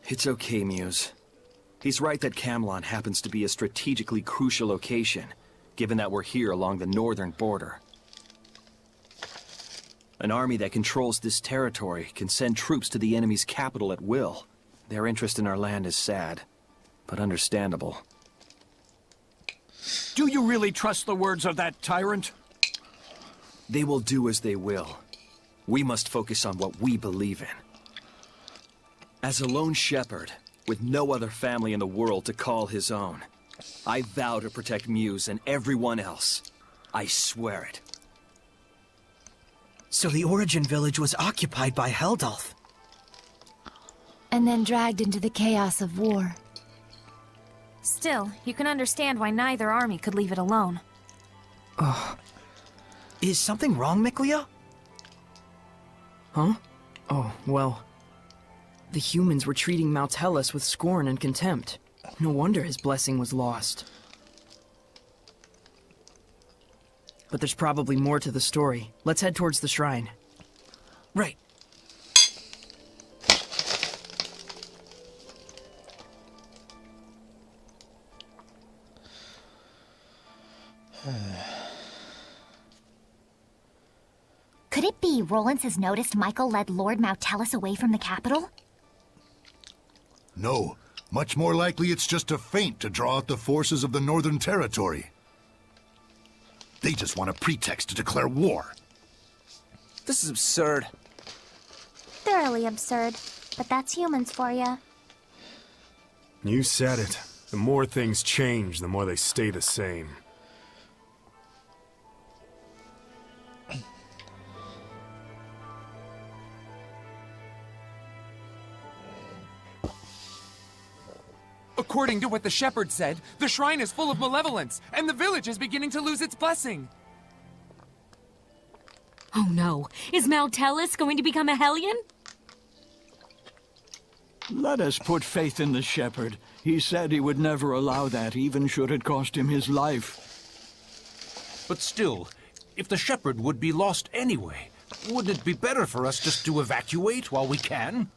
Speaker 4: It's okay, Muse. He's right that Camelot happens to be a strategically crucial location, given that we're here along the northern border. An army that controls this territory can send troops to the enemy's capital at will. Their interest in our land is sad, but understandable.
Speaker 16: Do you really trust the words of that tyrant?
Speaker 4: They will do as they will. We must focus on what we believe in. As a lone shepherd, with no other family in the world to call his own, I vow to protect Muse and everyone else. I swear it.
Speaker 14: So the Origin Village was occupied by Heldolf.
Speaker 2: And then dragged into the chaos of war.
Speaker 6: Still, you can understand why neither army could leave it alone.
Speaker 14: Is something wrong, Miklia?
Speaker 5: Huh? Oh, well... The humans were treating Maltellis with scorn and contempt. No wonder his blessing was lost. But there's probably more to the story. Let's head towards the shrine.
Speaker 14: Right.
Speaker 3: Could it be Rollins has noticed Michael led Lord Maltellis away from the capital?
Speaker 17: No. Much more likely it's just a feint to draw out the forces of the Northern Territory. They just want a pretext to declare war.
Speaker 14: This is absurd.
Speaker 13: Thoroughly absurd. But that's humans for you.
Speaker 12: You said it. The more things change, the more they stay the same.
Speaker 18: According to what the shepherd said, the shrine is full of malevolence, and the village is beginning to lose its blessing.
Speaker 19: Oh no, is Maltellis going to become a Hellion?
Speaker 16: Let us put faith in the shepherd. He said he would never allow that, even should it cost him his life.
Speaker 7: But still, if the shepherd would be lost anyway, wouldn't it be better for us just to evacuate while we can?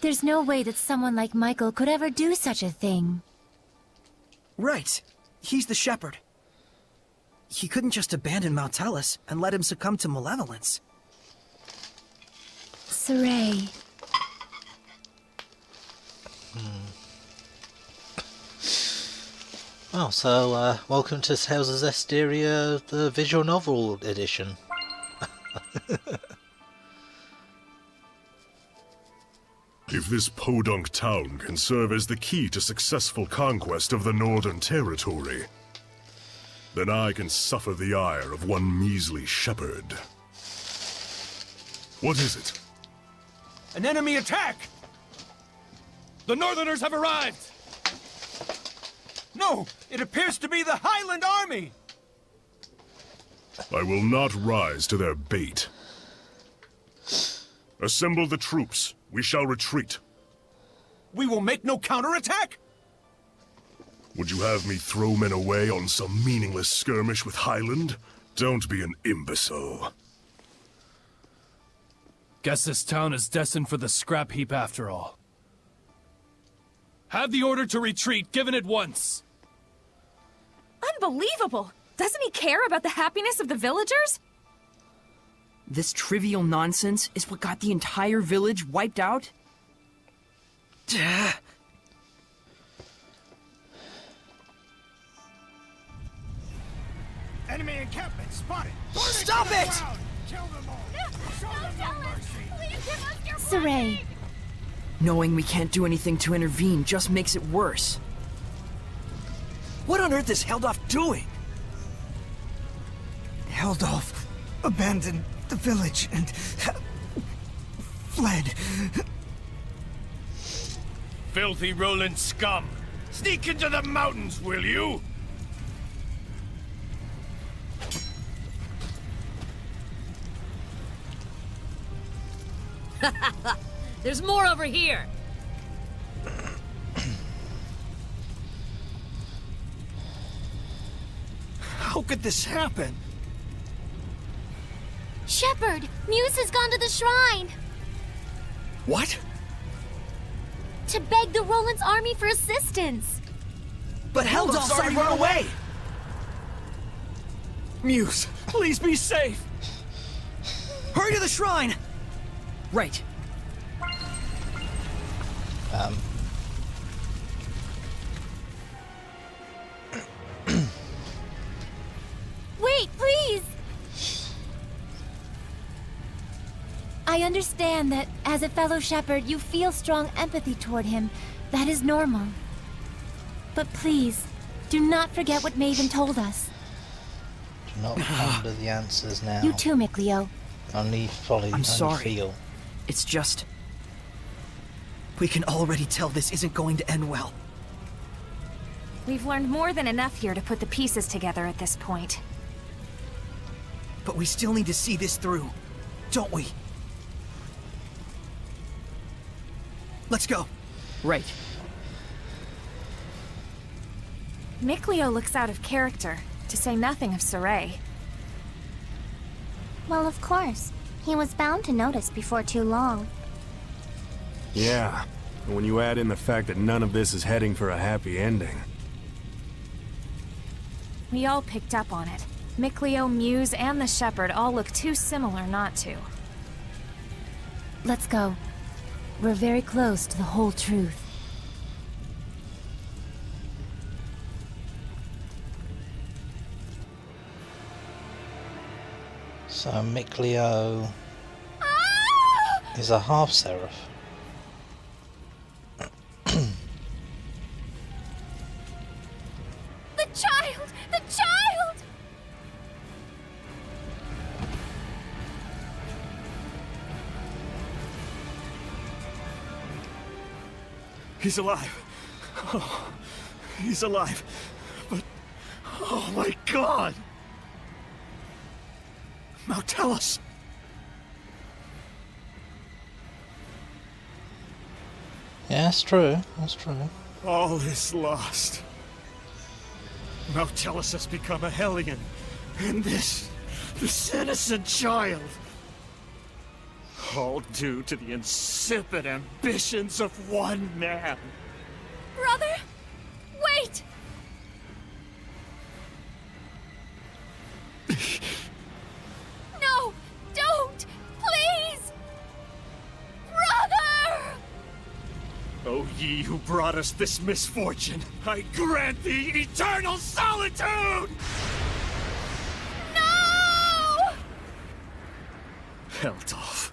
Speaker 2: There's no way that someone like Michael could ever do such a thing.
Speaker 14: Right. He's the shepherd. He couldn't just abandon Maltellis and let him succumb to malevolence.
Speaker 2: Saray.
Speaker 1: Oh, so, welcome to Tales of Zestiria, the visual novel edition.
Speaker 15: If this podunk town can serve as the key to successful conquest of the Northern Territory, then I can suffer the ire of one measly shepherd. What is it?
Speaker 18: An enemy attack! The Northerners have arrived! No! It appears to be the Highland Army!
Speaker 15: I will not rise to their bait. Assemble the troops. We shall retreat.
Speaker 18: We will make no counterattack?
Speaker 15: Would you have me throw men away on some meaningless skirmish with Highland? Don't be an imbecile.
Speaker 18: Guess this town is destined for the scrap heap after all. Have the order to retreat given at once.
Speaker 6: Unbelievable! Doesn't he care about the happiness of the villagers?
Speaker 5: This trivial nonsense is what got the entire village wiped out?
Speaker 12: Enemy encampment spotted!
Speaker 14: Stop it!
Speaker 12: Kill them all! Show them no mercy!
Speaker 3: Please give us your
Speaker 2: Saray,
Speaker 5: Knowing we can't do anything to intervene just makes it worse.
Speaker 11: What on earth is Heldolf doing?
Speaker 14: Heldolf abandoned the village and fled.
Speaker 9: Filthy Roland scum! Sneak into the mountains, will you?
Speaker 19: There's more over here.
Speaker 11: How could this happen?
Speaker 13: Shepherd, Muse has gone to the shrine
Speaker 11: What?
Speaker 13: to beg the Roland's army for assistance.
Speaker 11: But Heldolf's already run away! Muse, please be safe! Hurry to the shrine!
Speaker 5: Right.
Speaker 2: wait, please! I understand that, as a fellow shepherd, you feel strong empathy toward him. That is normal. But please, do not forget what Maven told us.
Speaker 1: Do not ponder the answers now.
Speaker 2: You too, Mikleo.
Speaker 1: Only follow.
Speaker 5: I'm
Speaker 1: only
Speaker 5: sorry.
Speaker 1: Feel.
Speaker 5: It's just...
Speaker 4: We can already tell this isn't going to end well.
Speaker 6: We've learned more than enough here to put the pieces together at this point.
Speaker 4: But we still need to see this through, don't we? Let's go.
Speaker 5: Right.
Speaker 6: Mikleo looks out of character, to say nothing of Saray.
Speaker 13: Well, of course. He was bound to notice before too long.
Speaker 12: Yeah, and when you add in the fact that none of this is heading for a happy ending.
Speaker 6: We all picked up on it. Mikleo, Muse, and the Shepherd all look too similar not to.
Speaker 2: Let's go. We're very close to the whole truth.
Speaker 1: So Mikleo is a half seraph.
Speaker 3: The child! The child!
Speaker 12: He's alive. Oh, he's alive. But, oh my god! Now tell us.
Speaker 1: Yeah, that's true. That's true.
Speaker 12: All is lost. Maltellus has become a Hellion. And this innocent child. All due to the insipid ambitions of one man.
Speaker 3: Brother! Wait! No! Don't! Please! Brother!
Speaker 12: O ye who brought us this misfortune, I grant thee eternal solitude!
Speaker 3: No!
Speaker 12: Heldolf,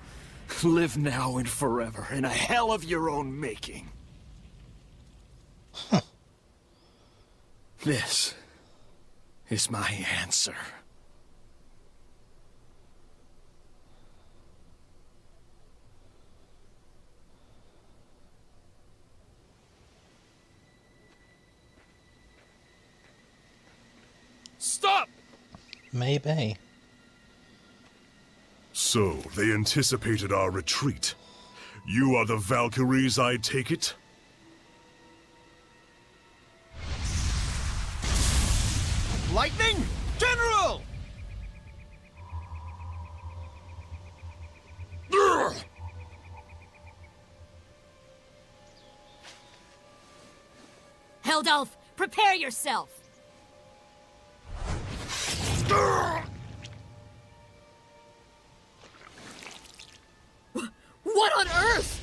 Speaker 12: live now and forever in a hell of your own making. This is my answer.
Speaker 18: Stop!
Speaker 1: Maybe.
Speaker 15: So, they anticipated our retreat. You are the Valkyries, I take it?
Speaker 12: Lightning! General!
Speaker 19: Heldolf, prepare yourself! What on earth?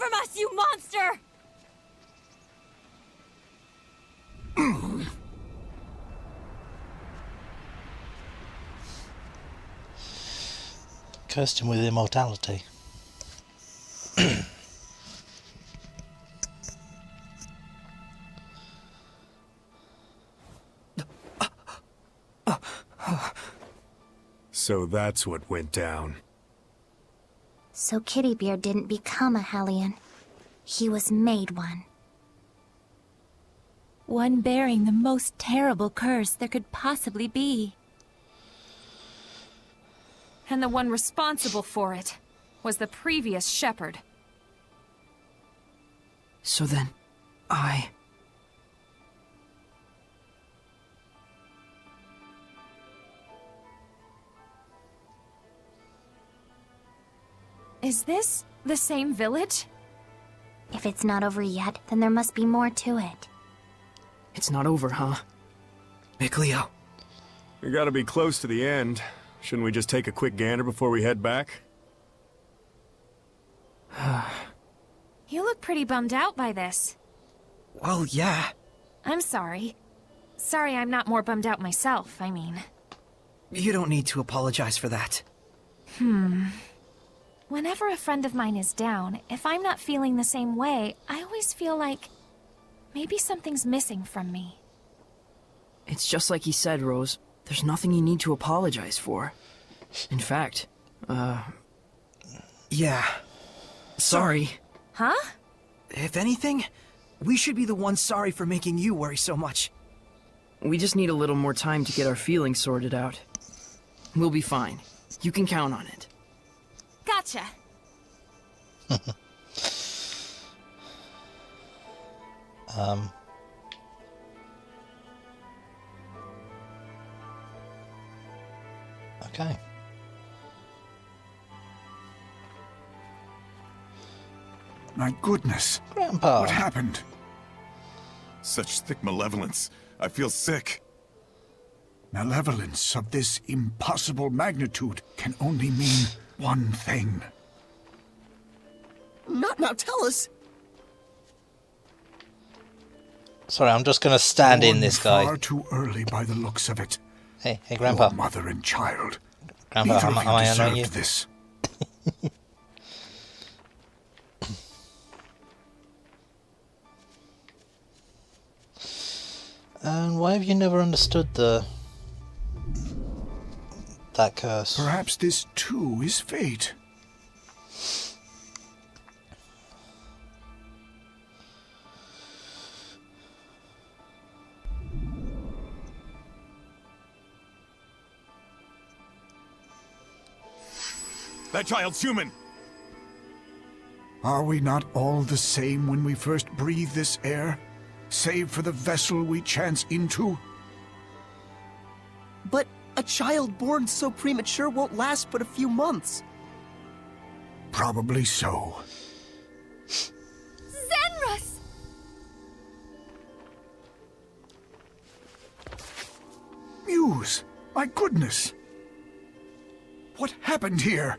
Speaker 19: from us, you monster!
Speaker 1: Cursed him with immortality.
Speaker 12: So that's what went down.
Speaker 13: So Kittybeard didn't become a Hellion. He was made one.
Speaker 2: One bearing the most terrible curse there could possibly be.
Speaker 6: And the one responsible for it was the previous shepherd.
Speaker 5: So then,
Speaker 6: Is this the same village?
Speaker 13: If it's not over yet, then there must be more to it.
Speaker 5: It's not over, huh?
Speaker 4: Mikleo.
Speaker 12: We gotta be close to the end. Shouldn't we just take a quick gander before we head back?
Speaker 6: You look pretty bummed out by this.
Speaker 4: Well, yeah.
Speaker 6: I'm sorry. Sorry I'm not more bummed out myself, I mean.
Speaker 4: You don't need to apologize for that.
Speaker 6: Whenever a friend of mine is down, if I'm not feeling the same way, I always feel like maybe something's missing from me.
Speaker 5: It's just like he said, Rose. There's nothing you need to apologize for. In fact,
Speaker 4: yeah. Sorry.
Speaker 6: Huh?
Speaker 4: If anything, we should be the ones sorry for making you worry so much.
Speaker 5: we just need a little more time to get our feelings sorted out. We'll be fine. You can count on it.
Speaker 6: Gotcha.
Speaker 1: Okay.
Speaker 17: My goodness.
Speaker 1: Grandpa.
Speaker 17: What happened?
Speaker 20: Such thick malevolence. I feel sick.
Speaker 17: Malevolence of this impossible magnitude can only mean one thing.
Speaker 14: Not now, tell us.
Speaker 1: Sorry, I'm just gonna stand in
Speaker 17: Born
Speaker 1: this guy.
Speaker 17: Far too early by the looks of it.
Speaker 1: Hey, Grandpa.
Speaker 17: Poor mother and child.
Speaker 1: Grandpa,
Speaker 17: Neither
Speaker 1: am
Speaker 17: of you
Speaker 1: I annoying
Speaker 17: deserved
Speaker 1: you?
Speaker 17: this.
Speaker 1: And why have you never understood that curse?
Speaker 17: Perhaps this too is fate.
Speaker 20: That child's human!
Speaker 17: Are we not all the same when we first breathe this air? Save for the vessel we chance into?
Speaker 14: But a child born so premature won't last but a few months.
Speaker 17: Probably so.
Speaker 3: Zenrus!
Speaker 17: Muse! My goodness! What happened here?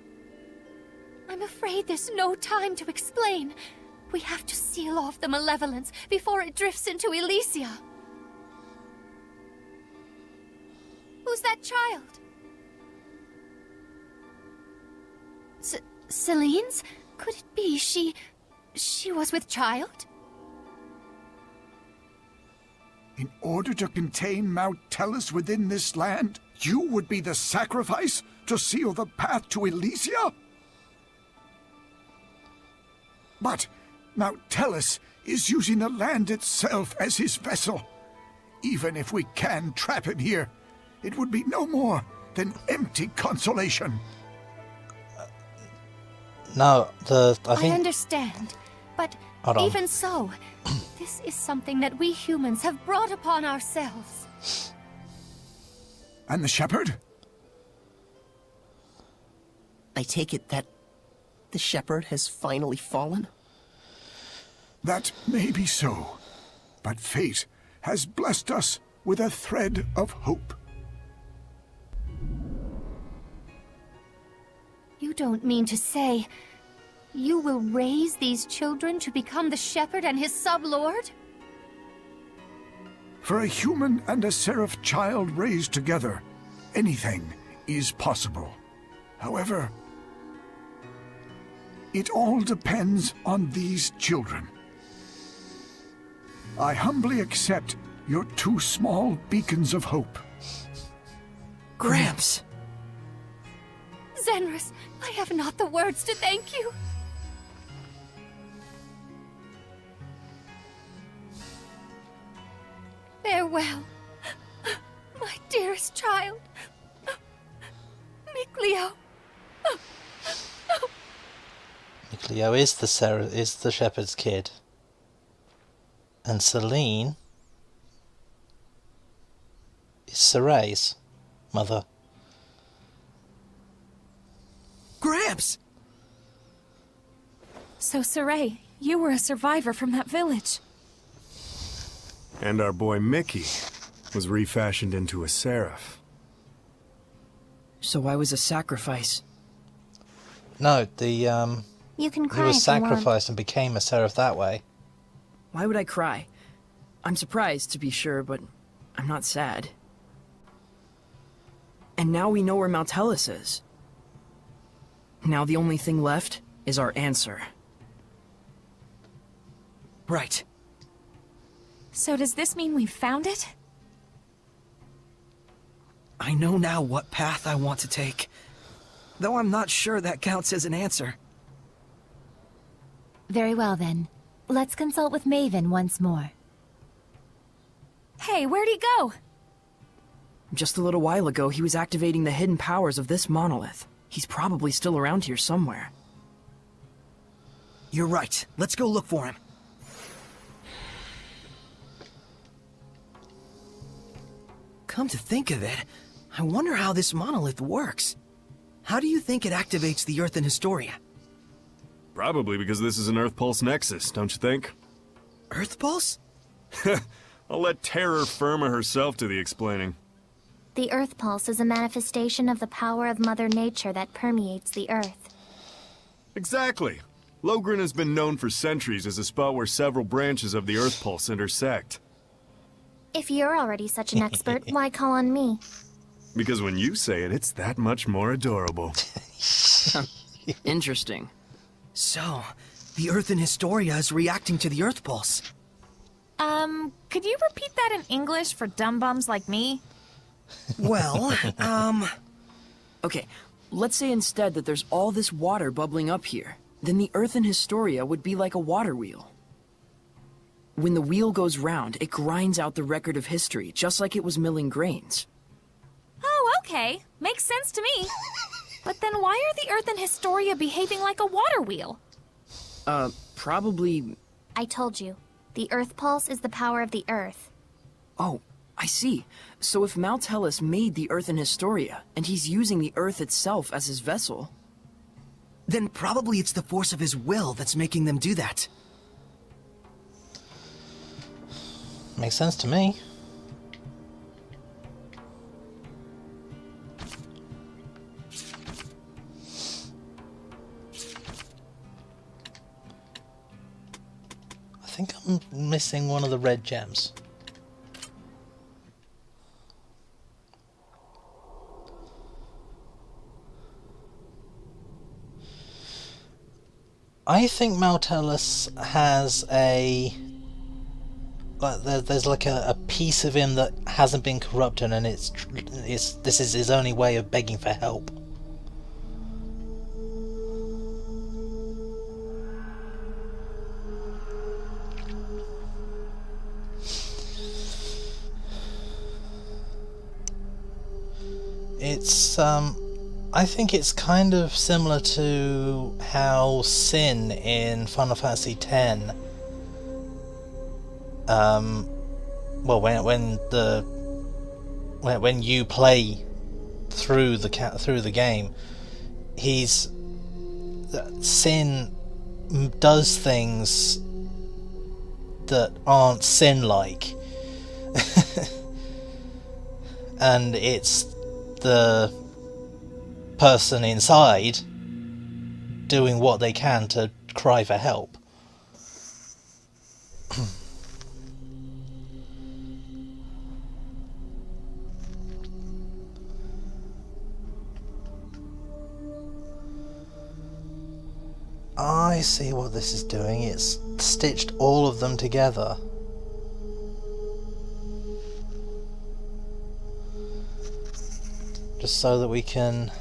Speaker 3: I'm afraid there's no time to explain. We have to seal off the malevolence before it drifts into Elysia. Who's that child? Celine's? Could it be she was with child?
Speaker 17: In order to contain Mount Tellus within this land, you would be the sacrifice to seal the path to Elysia? But Mount Tellus is using the land itself as his vessel. Even if we can trap him here, it would be no more than empty consolation.
Speaker 1: No, I think...
Speaker 3: I understand, but
Speaker 1: Hold on.
Speaker 3: even so, this is something that we humans have brought upon ourselves.
Speaker 17: And the shepherd?
Speaker 14: I take it that the shepherd has finally fallen?
Speaker 17: That may be so, but fate has blessed us with a thread of hope.
Speaker 3: You don't mean to say You will raise these children to become the shepherd and his sublord?
Speaker 17: For a human and a seraph child raised together, anything is possible. However, it all depends on these children. I humbly accept your 2 small beacons of hope.
Speaker 5: Gramps!
Speaker 3: Zenris, I have not the words to thank you. Farewell, my dearest child, Mikleo.
Speaker 1: Mikleo is the shepherd's kid, and Celine is Saray's mother.
Speaker 5: Gramps!
Speaker 6: So, Saray, you were a survivor from that village.
Speaker 12: And our boy Mickey was refashioned into a seraph.
Speaker 5: So I was a sacrifice.
Speaker 1: No,
Speaker 13: You can
Speaker 1: he
Speaker 13: cry
Speaker 1: was
Speaker 13: if you want.
Speaker 1: sacrificed and became a seraph that way.
Speaker 5: Why would I cry? I'm surprised, to be sure, but I'm not sad. And now we know where Mount Hellas is. Now the only thing left is our answer. Right.
Speaker 6: So does this mean we've found it?
Speaker 4: I know now what path I want to take. Though I'm not sure that counts as an answer.
Speaker 2: Very well then. Let's consult with Maven once more.
Speaker 6: Hey, where'd he go?
Speaker 5: Just a little while ago, he was activating the hidden powers of this monolith. He's probably still around here somewhere.
Speaker 4: You're right. Let's go look for him. Come to think of it, I wonder how this monolith works. How do you think it activates the Earth in Historia?
Speaker 12: Probably because this is an Earth Pulse Nexus, don't you think?
Speaker 4: Earth Pulse?
Speaker 12: I'll let Terror Firma herself do the explaining.
Speaker 13: The Earth Pulse is a manifestation of the power of Mother Nature that permeates the Earth.
Speaker 12: Exactly. Logren has been known for centuries as a spot where several branches of the Earth Pulse intersect.
Speaker 13: If you're already such an expert, why call on me?
Speaker 12: Because when you say it, it's that much more adorable.
Speaker 5: Interesting.
Speaker 4: So, the Earth in Historia is reacting to the Earth Pulse.
Speaker 6: Could you repeat that in English for dumb bums like me?
Speaker 4: Well,
Speaker 5: Okay, let's say instead that there's all this water bubbling up here. Then the Earth in Historia would be like a water wheel. When the wheel goes round, it grinds out the record of history, just like it was milling grains.
Speaker 6: Oh, okay. Makes sense to me. But then why are the Earth and Historia behaving like a water wheel?
Speaker 5: Probably...
Speaker 13: I told you. The Earth Pulse is the power of the Earth.
Speaker 5: Oh, I see. So if Mount Hellas made the Earth in Historia, and he's using the Earth itself as his vessel...
Speaker 4: Then probably it's the force of his will that's making them do that.
Speaker 1: Makes sense to me. I think I'm missing one of the red gems. I think Mount Hellas has a... there's like a piece of him that hasn't been corrupted, and this is his only way of begging for help. It's I think it's kind of similar to how Sin in Final Fantasy X. Well, when you play through the game, Sin does things that aren't Sin-like, and it's the person inside doing what they can to cry for help. I see what this is doing. It's stitched all of them together. Just so that we can...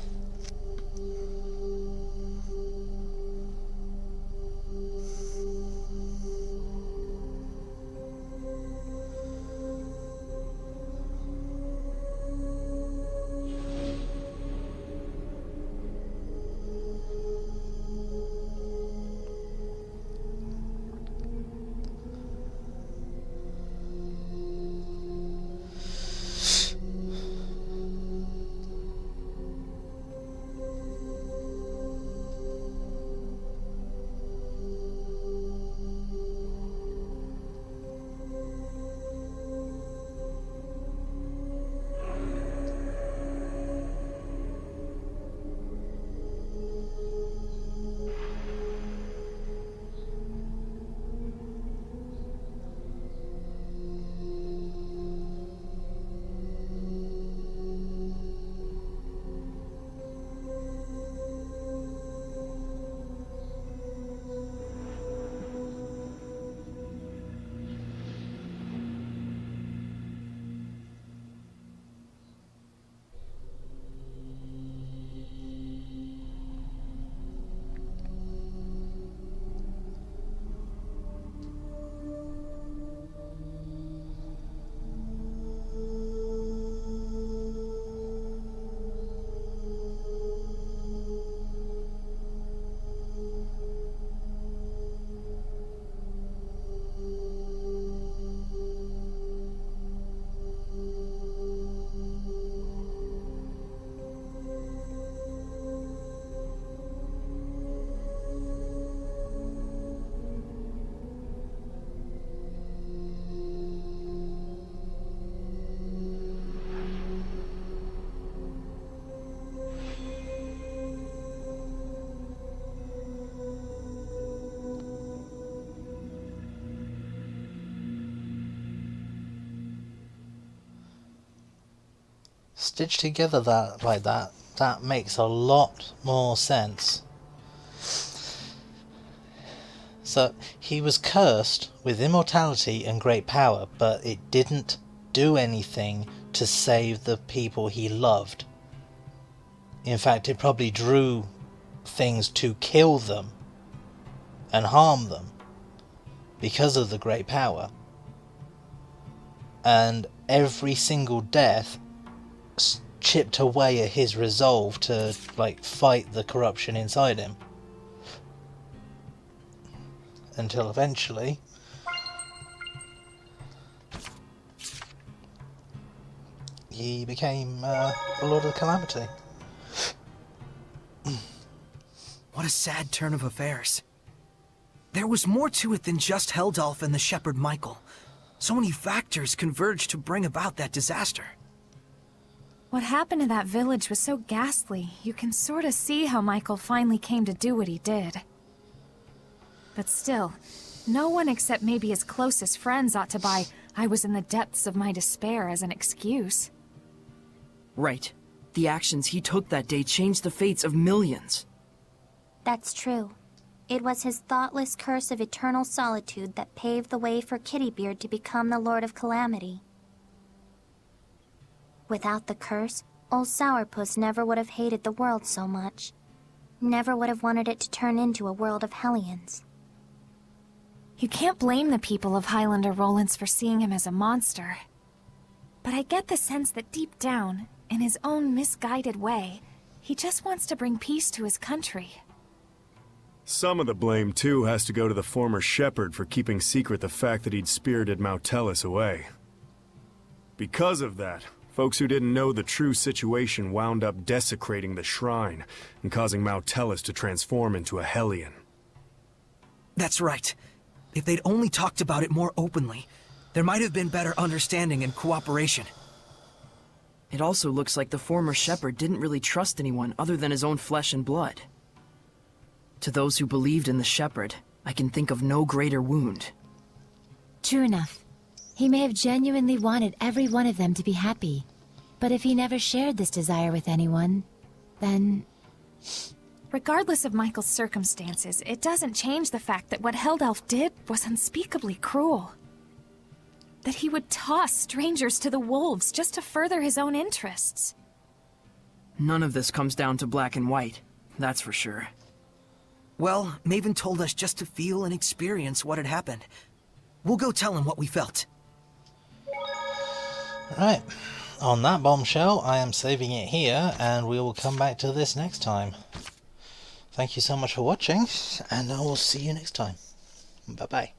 Speaker 1: stitched together that like that, that makes a lot more sense. So he was cursed with immortality and great power, but it didn't do anything to save the people he loved. In fact, it probably drew things to kill them and harm them because of the great power. And every single death chipped away at his resolve to like fight the corruption inside him, until eventually he became the Lord of Calamity.
Speaker 4: What a sad turn of affairs. There was more to it than just Heldalf and the shepherd Michael. So many factors converged to bring about that disaster.
Speaker 6: What happened to that village was so ghastly, you can sort of see how Michael finally came to do what he did. But still, no one except maybe his closest friends ought to buy "I was in the depths of my despair" as an excuse.
Speaker 5: Right. The actions he took that day changed the fates of millions.
Speaker 13: That's true. It was his thoughtless curse of eternal solitude that paved the way for Kittybeard to become the Lord of Calamity. Without the curse, old Sourpuss never would have hated the world so much. Never would have wanted it to turn into a world of Hellions.
Speaker 6: You can't blame the people of Highlander Rollins for seeing him as a monster. But I get the sense that deep down, in his own misguided way, he just wants to bring peace to his country.
Speaker 21: Some of the blame, too, has to go to the former shepherd for keeping secret the fact that he'd spirited Mountellus away. Because of that, folks who didn't know the true situation wound up desecrating the shrine and causing Mountellus to transform into a Hellion.
Speaker 4: That's right. If they'd only talked about it more openly, there might have been better understanding and cooperation.
Speaker 5: It also looks like the former shepherd didn't really trust anyone other than his own flesh and blood. To those who believed in the Shepherd, I can think of no greater wound.
Speaker 2: True enough. He may have genuinely wanted every one of them to be happy. But if he never shared this desire with anyone, then...
Speaker 6: Regardless of Michael's circumstances, it doesn't change the fact that what Heldelf did was unspeakably cruel. That he would toss strangers to the wolves just to further his own interests.
Speaker 5: None of this comes down to black and white, that's for sure.
Speaker 4: Well, Maven told us just to feel and experience what had happened. We'll go tell him what we felt.
Speaker 1: Right. On that bombshell, I am saving it here, and we will come back to this next time. Thank you so much for watching, and I will see you next time. Bye-bye.